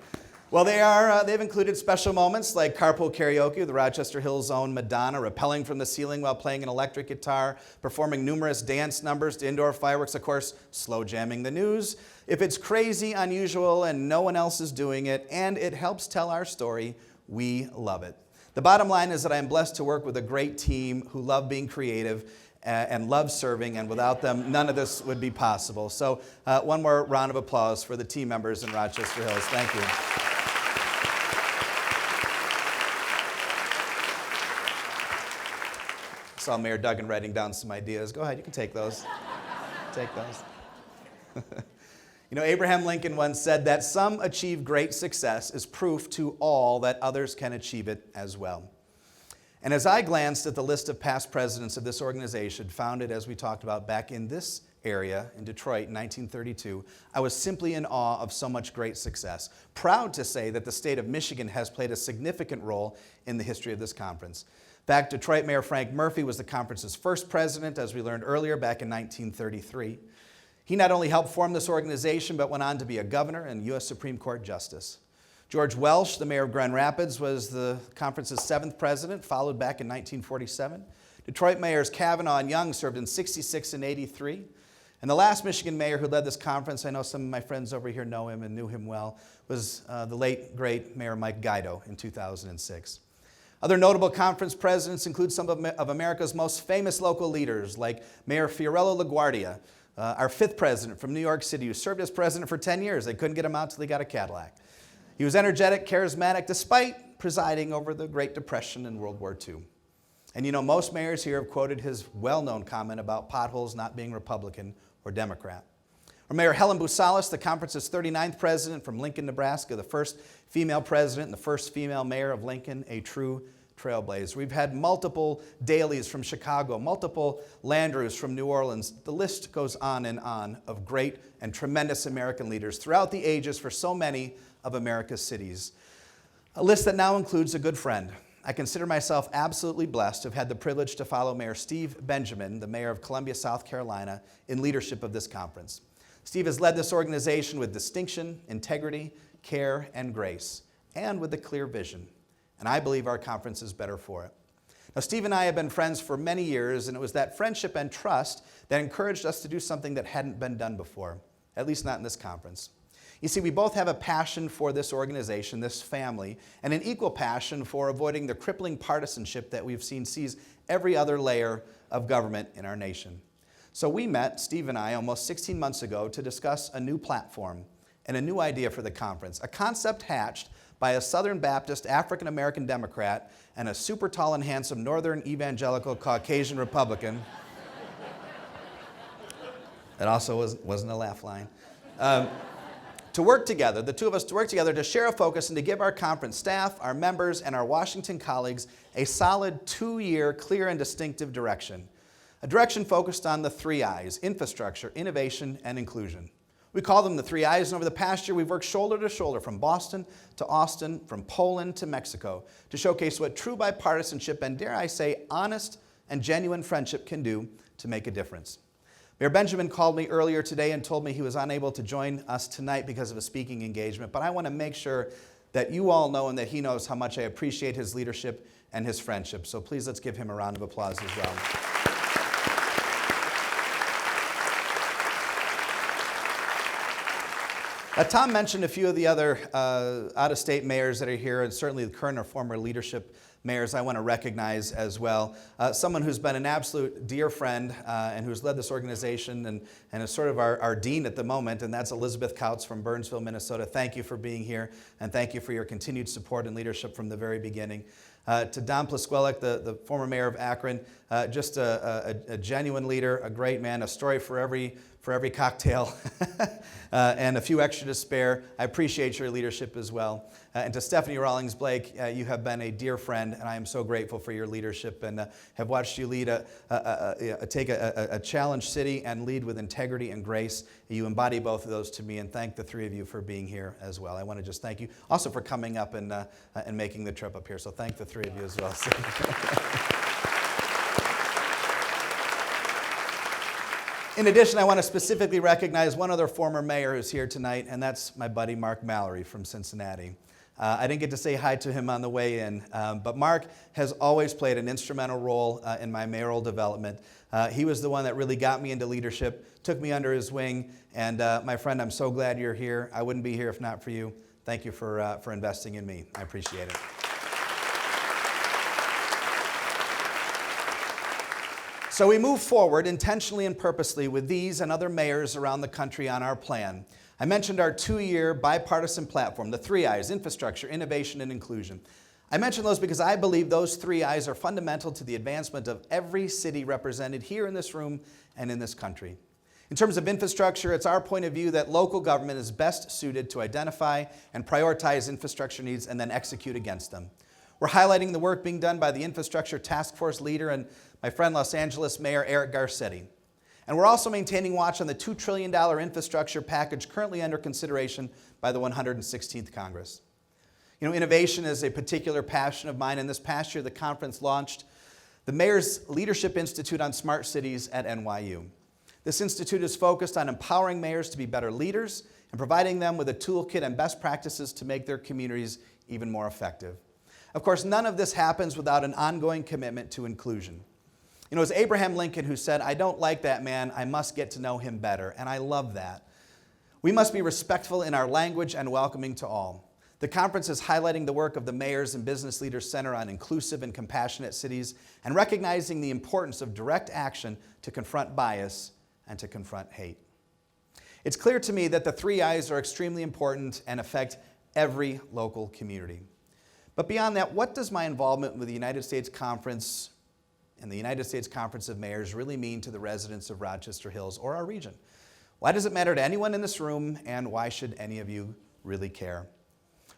Well, they've included special moments like carpool karaoke, the Rochester Hills' own Madonna, rappelling from the ceiling while playing an electric guitar, performing numerous dance numbers to indoor fireworks, of course, slow jamming the news. If it's crazy, unusual, and no one else is doing it, and it helps tell our story, we love it. The bottom line is that I am blessed to work with a great team who love being creative and love serving, and without them, none of this would be possible. So one more round of applause for the team members in Rochester Hills. Thank you. I saw Mayor Duggan writing down some ideas. Go ahead, you can take those. Take those. Abraham Lincoln once said that some achieve great success is proof to all that others can achieve it as well. And as I glanced at the list of past presidents of this organization, founded, as we talked about, back in this area in Detroit in 1932, I was simply in awe of so much great success. Proud to say that the state of Michigan has played a significant role in the history of this conference. In fact, Detroit Mayor Frank Murphy was the conference's first president, as we learned earlier, back in 1933. He not only helped form this organization, but went on to be a governor and U.S. Supreme Court justice. George Welsh, the mayor of Grand Rapids, was the conference's 7th president, followed back in 1947. Detroit mayors Kavanaugh and Young served in 66 and 83. And the last Michigan mayor who led this conference, I know some of my friends over here know him and knew him well, was the late, great Mayor Mike Guido in 2006. Other notable conference presidents include some of America's most famous local leaders, like Mayor Fiorello LaGuardia, our 5th president from New York City, who served as president for 10 years. They couldn't get him out till he got a Cadillac. He was energetic, charismatic, despite presiding over the Great Depression and World War II. And most mayors here have quoted his well-known comment about potholes not being Republican or Democrat. Or Mayor Helen Boosalis, the conference's 39th president from Lincoln, Nebraska, the first female president and the first female mayor of Lincoln, a true trailblazer. We've had multiple Daleys from Chicago, multiple Landrieu's from New Orleans. The list goes on and on of great and tremendous American leaders throughout the ages for so many of America's cities. A list that now includes a good friend. I consider myself absolutely blessed to have had the privilege to follow Mayor Steve Benjamin, the mayor of Columbia, South Carolina, in leadership of this conference. Steve has led this organization with distinction, integrity, care, and grace, and with a clear vision. And I believe our conference is better for it. Now, Steve and I have been friends for many years, and it was that friendship and trust that encouraged us to do something that hadn't been done before, at least not in this conference. You see, we both have a passion for this organization, this family, and an equal passion for avoiding the crippling partisanship that we've seen seize every other layer of government in our nation. So we met, Steve and I, almost 16 months ago to discuss a new platform and a new idea for the conference, a concept hatched by a Southern Baptist African-American Democrat and a super tall and handsome Northern Evangelical Caucasian Republican. That also wasn't a laugh line. To work together, the two of us to work together to share a focus and to give our conference staff, our members, and our Washington colleagues a solid 2-year clear and distinctive direction. A direction focused on the 3 I's: infrastructure, innovation, and inclusion. We call them the 3 I's, and over the past year we've worked shoulder to shoulder from Boston to Austin, from Poland to Mexico, to showcase what true bipartisanship and, dare I say, honest and genuine friendship can do to make a difference. Mayor Benjamin called me earlier today and told me he was unable to join us tonight because of a speaking engagement, but I want to make sure that you all know and that he knows how much I appreciate his leadership and his friendship. So please let's give him a round of applause as well. Tom mentioned a few of the other out-of-state mayors that are here, and certainly the current or former leadership mayors I want to recognize as well. Someone who's been an absolute dear friend and who's led this organization and is sort of our dean at the moment, and that's Elizabeth Kautz from Burnsville, Minnesota. Thank you for being here, and thank you for your continued support and leadership from the very beginning. To Don Plisquellic, the former mayor of Akron, just a genuine leader, a great man, a story for every cocktail, and a few extra to spare. I appreciate your leadership as well. And to Stephanie Rawlings Blake, you have been a dear friend, and I am so grateful for your leadership and have watched you lead take a challenged city and lead with integrity and grace. You embody both of those to me, and thank the 3 of you for being here as well. I want to just thank you also for coming up and making the trip up here. So thank the 3 of you as well. In addition, I want to specifically recognize one other former mayor who's here tonight, and that's my buddy Mark Mallory from Cincinnati. I didn't get to say hi to him on the way in, but Mark has always played an instrumental role in my mayoral development. He was the one that really got me into leadership, took me under his wing, and my friend, I'm so glad you're here. I wouldn't be here if not for you. Thank you for investing in me. I appreciate it. So we move forward intentionally and purposely with these and other mayors around the country on our plan. I mentioned our 2-year bipartisan platform, the 3 I's: infrastructure, innovation, and inclusion. I mention those because I believe those 3 I's are fundamental to the advancement of every city represented here in this room and in this country. In terms of infrastructure, it's our point of view that local government is best suited to identify and prioritize infrastructure needs and then execute against them. We're highlighting the work being done by the Infrastructure Task Force leader and my friend Los Angeles Mayor Eric Garcetti. And we're also maintaining watch on the $2 trillion infrastructure package currently under consideration by the 116th Congress. You know, innovation is a particular passion of mine, and this past year the conference launched the Mayor's Leadership Institute on Smart Cities at NYU. This institute is focused on empowering mayors to be better leaders and providing them with a toolkit and best practices to make their communities even more effective. Of course, none of this happens without an ongoing commitment to inclusion. You know, it was Abraham Lincoln who said, "I don't like that man, I must get to know him better." And I love that. We must be respectful in our language and welcoming to all. The conference is highlighting the work of the Mayors and Business Leaders Center on inclusive and compassionate cities and recognizing the importance of direct action to confront bias and to confront hate. It's clear to me that the 3 I's are extremely important and affect every local community. But beyond that, what does my involvement with the United States Conference and the United States Conference of Mayors really mean to the residents of Rochester Hills or our region? Why does it matter to anyone in this room, and why should any of you really care?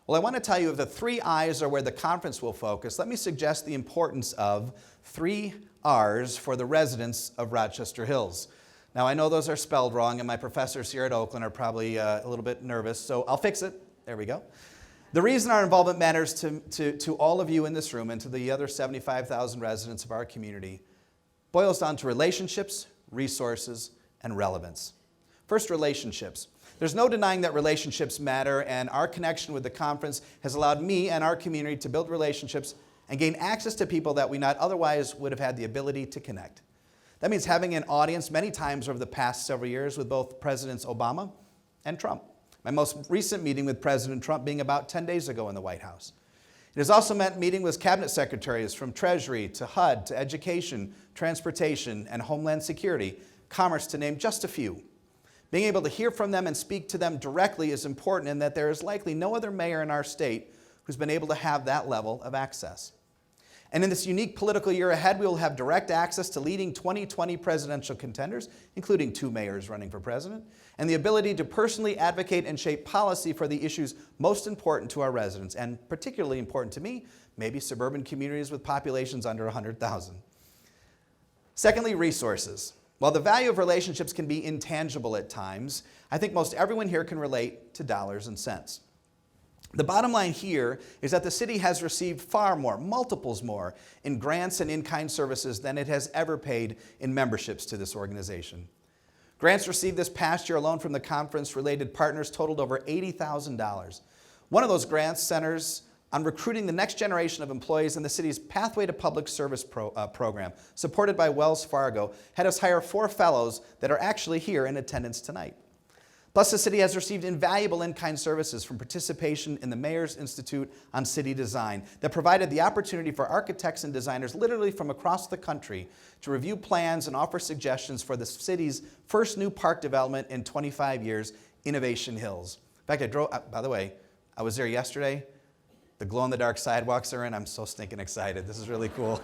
Well, I want to tell you if the 3 I's are where the conference will focus, let me suggest the importance of 3 R's for the residents of Rochester Hills. Now, I know those are spelled wrong, and my professors here at Oakland are probably a little bit nervous, so I'll fix it. There we go. The reason our involvement matters to all of you in this room and to the other 75,000 residents of our community boils down to relationships, resources, and relevance. First, relationships. There's no denying that relationships matter, and our connection with the conference has allowed me and our community to build relationships and gain access to people that we not otherwise would have had the ability to connect. That means having an audience many times over the past several years with both Presidents Obama and Trump. My most recent meeting with President Trump being about 10 days ago in the White House. It has also meant meeting with cabinet secretaries from Treasury to HUD to Education, Transportation, and Homeland Security, commerce, to name just a few. Being able to hear from them and speak to them directly is important in that there is likely no other mayor in our state who's been able to have that level of access. And in this unique political year ahead, we will have direct access to leading 2020 presidential contenders, including 2 mayors running for president, and the ability to personally advocate and shape policy for the issues most important to our residents, and particularly important to me, maybe suburban communities with populations under 100,000. Secondly, resources. While the value of relationships can be intangible at times, I think most everyone here can relate to dollars and cents. The bottom line here is that the city has received far more, multiples more, in grants and in-kind services than it has ever paid in memberships to this organization. Grants received this past year alone from the conference-related partners totaled over $80,000. One of those grants centers on recruiting the next generation of employees in the city's Pathway to Public Service program, supported by Wells Fargo, had us hire 4 fellows that are actually here in attendance tonight. Plus, the city has received invaluable in-kind services from participation in the Mayor's Institute on City Design that provided the opportunity for architects and designers literally from across the country to review plans and offer suggestions for the city's first new park development in 25 years, Innovation Hills. In fact, by the way, I was there yesterday. The glow-in-the-dark sidewalks are in. I'm so stinking excited. This is really cool.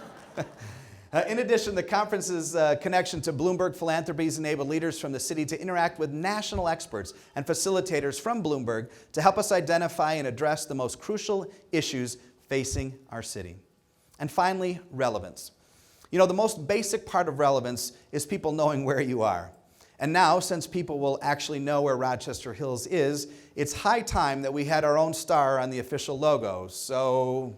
In addition, the conference's connection to Bloomberg Philanthropies enabled leaders from the city to interact with national experts and facilitators from Bloomberg to help us identify and address the most crucial issues facing our city. And finally, relevance. You know, the most basic part of relevance is people knowing where you are. And now, since people will actually know where Rochester Hills is, it's high time that we had our own star on the official logo. So,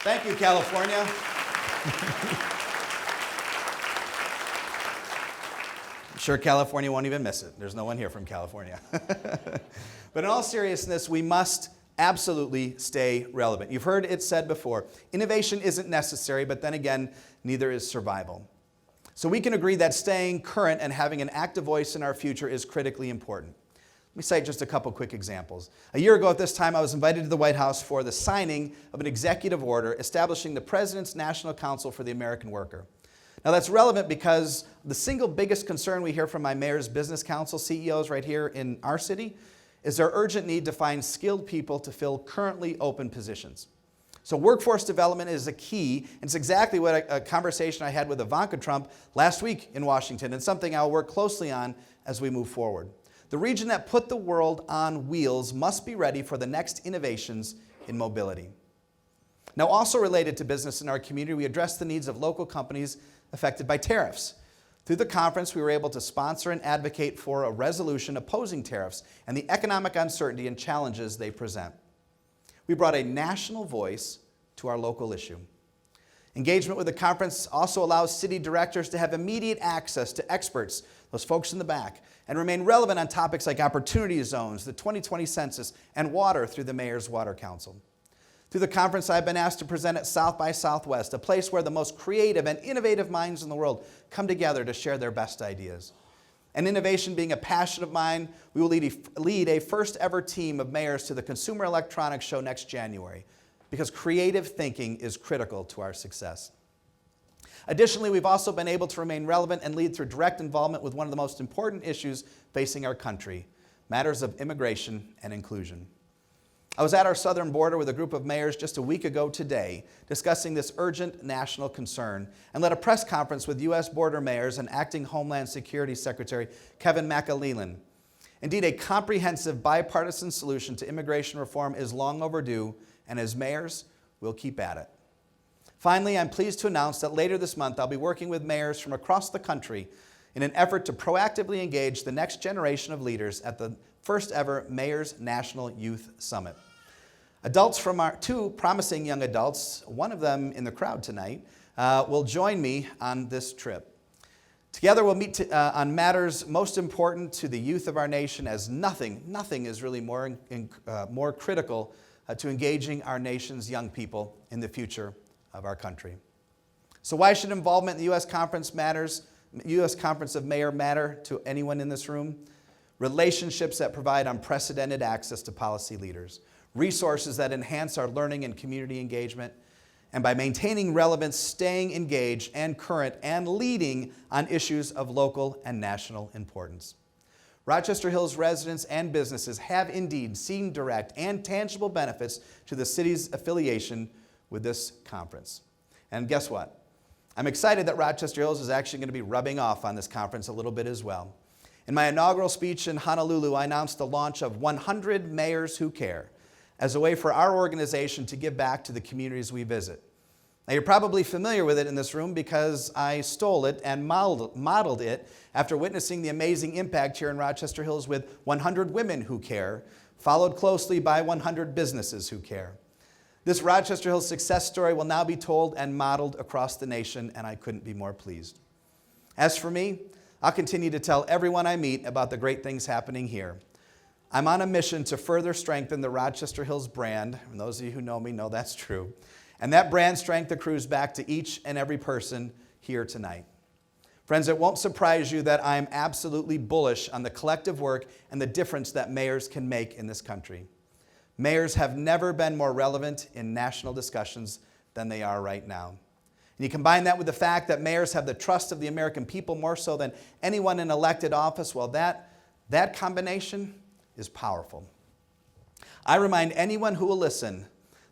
thank you, California. I'm sure California won't even miss it. There's no one here from California. But in all seriousness, we must absolutely stay relevant. You've heard it said before, innovation isn't necessary, but then again, neither is survival. So we can agree that staying current and having an active voice in our future is critically important. Let me cite just a couple quick examples. A year ago at this time, I was invited to the White House for the signing of an executive order establishing the President's National Council for the American Worker. Now that's relevant because the single biggest concern we hear from my mayor's business council CEOs right here in our city is their urgent need to find skilled people to fill currently open positions. So workforce development is a key, and it's exactly what a conversation I had with Ivanka Trump last week in Washington, and something I'll work closely on as we move forward. The region that put the world on wheels must be ready for the next innovations in mobility. Now, also related to business in our community, we address the needs of local companies affected by tariffs. Through the conference, we were able to sponsor and advocate for a resolution opposing tariffs and the economic uncertainty and challenges they present. We brought a national voice to our local issue. Engagement with the conference also allows city directors to have immediate access to experts, those folks in the back, and remain relevant on topics like opportunity zones, the 2020 census, and water through the Mayor's Water Council. Through the conference, I've been asked to present at South by Southwest, a place where the most creative and innovative minds in the world come together to share their best ideas. And innovation being a passion of mine, we will lead a first ever team of mayors to the Consumer Electronics Show next January, because creative thinking is critical to our success. Additionally, we've also been able to remain relevant and lead through direct involvement with one of the most important issues facing our country, matters of immigration and inclusion. I was at our southern border with a group of mayors just a week ago today discussing this urgent national concern and led a press conference with U.S. border mayors and Acting Homeland Security Secretary Kevin McAlealan. Indeed, a comprehensive bipartisan solution to immigration reform is long overdue, and as mayors, we'll keep at it. Finally, I'm pleased to announce that later this month I'll be working with mayors from across the country in an effort to proactively engage the next generation of leaders at the first ever Mayor's National Youth Summit. Adults from our 2 promising young adults, one of them in the crowd tonight, will join me on this trip. Together we'll meet on matters most important to the youth of our nation, as nothing is really more critical to engaging our nation's young people in the future of our country. So why should involvement in the U.S. Conference of Mayor matter to anyone in this room? Relationships that provide unprecedented access to policy leaders. resources that enhance our learning and community engagement, and by maintaining relevance, staying engaged and current, and leading on issues of local and national importance. Rochester Hills residents and businesses have indeed seen direct and tangible benefits to the city's affiliation with this conference. And guess what? I'm excited that Rochester Hills is actually going to be rubbing off on this conference a little bit as well. In my inaugural speech in Honolulu, I announced the launch of 100 Mayors Who Care as a way for our organization to give back to the communities we visit. Now, you're probably familiar with it in this room because I stole it and modeled it after witnessing the amazing impact here in Rochester Hills with 100 Women Who Care, followed closely by 100 Businesses Who Care. This Rochester Hills success story will now be told and modeled across the nation, and I couldn't be more pleased. As for me, I'll continue to tell everyone I meet about the great things happening here. I'm on a mission to further strengthen the Rochester Hills brand, and those of you who know me know that's true. And that brand strength accrues back to each and every person here tonight. Friends, it won't surprise you that I'm absolutely bullish on the collective work and the difference that mayors can make in this country. Mayors have never been more relevant in national discussions than they are right now. And you combine that with the fact that mayors have the trust of the American people more so than anyone in elected office, well, that combination is powerful. I remind anyone who will listen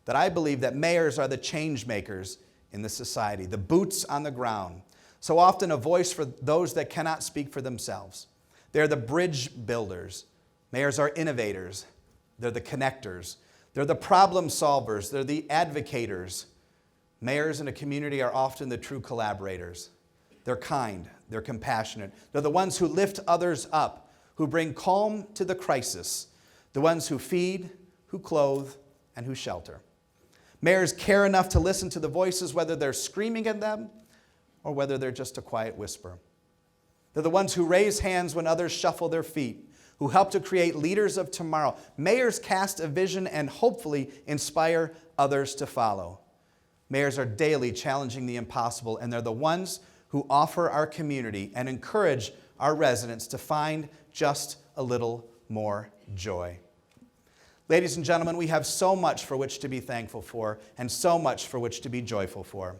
that I believe that mayors are the change makers in the society, the boots on the ground, so often a voice for those that cannot speak for themselves. They're the bridge builders. Mayors are innovators. They're the connectors. They're the problem solvers. They're the advocators. Mayors in a community are often the true collaborators. They're kind. They're compassionate. They're the ones who lift others up, who bring calm to the crisis, the ones who feed, who clothe, and who shelter. Mayors care enough to listen to the voices, whether they're screaming at them or whether they're just a quiet whisper. They're the ones who raise hands when others shuffle their feet, who help to create leaders of tomorrow. Mayors cast a vision and hopefully inspire others to follow. Mayors are daily challenging the impossible, and they're the ones who offer our community and encourage our residents to find just a little more joy. Ladies and gentlemen, we have so much for which to be thankful for and so much for which to be joyful for.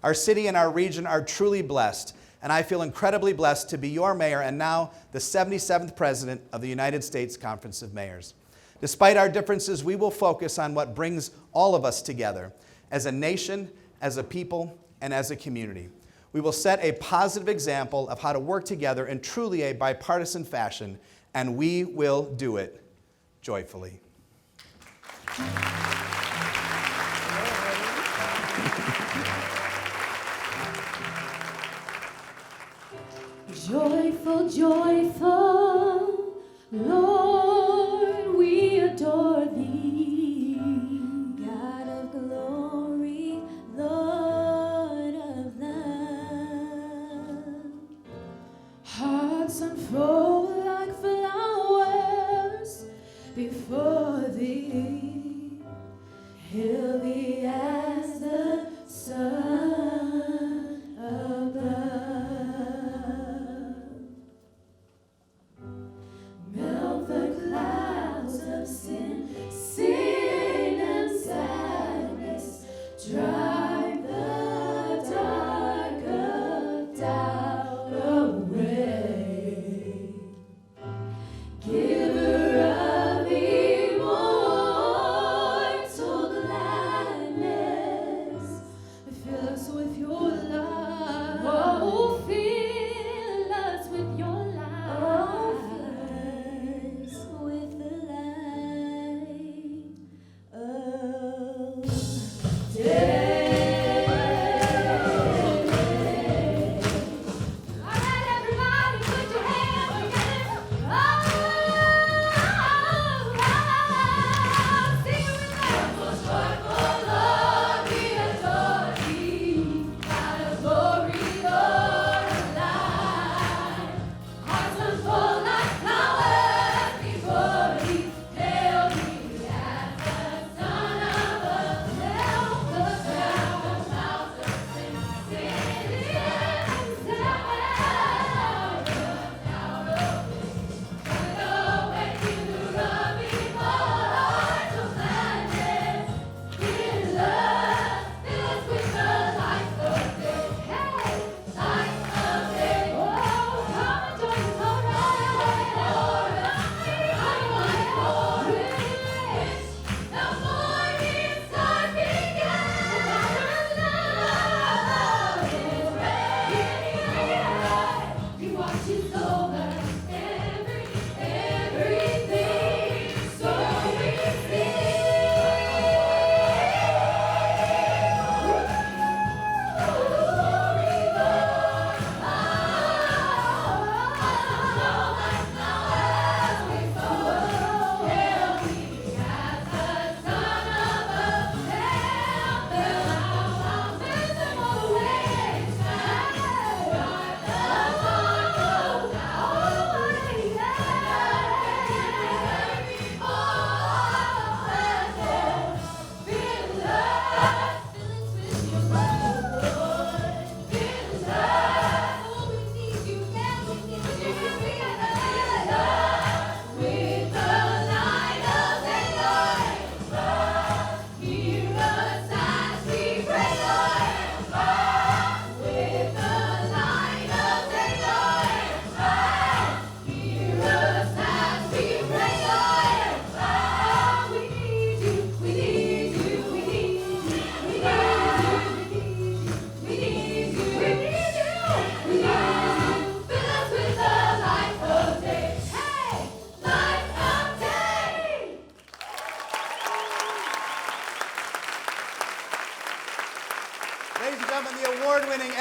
Our city and our region are truly blessed, and I feel incredibly blessed to be your mayor and now the 77th president of the United States Conference of Mayors. Despite our differences, we will focus on what brings all of us together as a nation, as a people, and as a community. We will set a positive example of how to work together in truly a bipartisan fashion, and we will do it joyfully. Joyful, joyful, Lord, we adore thee, God of glory, Lord of love. Hearts unfold like flowers before thee, hail thee as the sun above.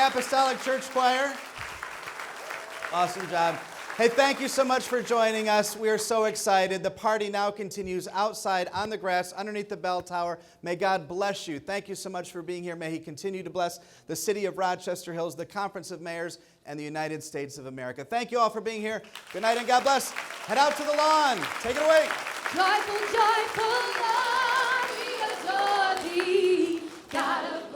Apostolic Church Choir. Awesome job. Hey, thank you so much for joining us. We are so excited. The party now continues outside on the grass underneath the bell tower. May God bless you. Thank you so much for being here. May He continue to bless the city of Rochester Hills, the Conference of Mayors, and the United States of America. Thank you all for being here. Good night and God bless. Head out to the lawn. Take it away. Joyful, joyful Lord, we adore thee. God of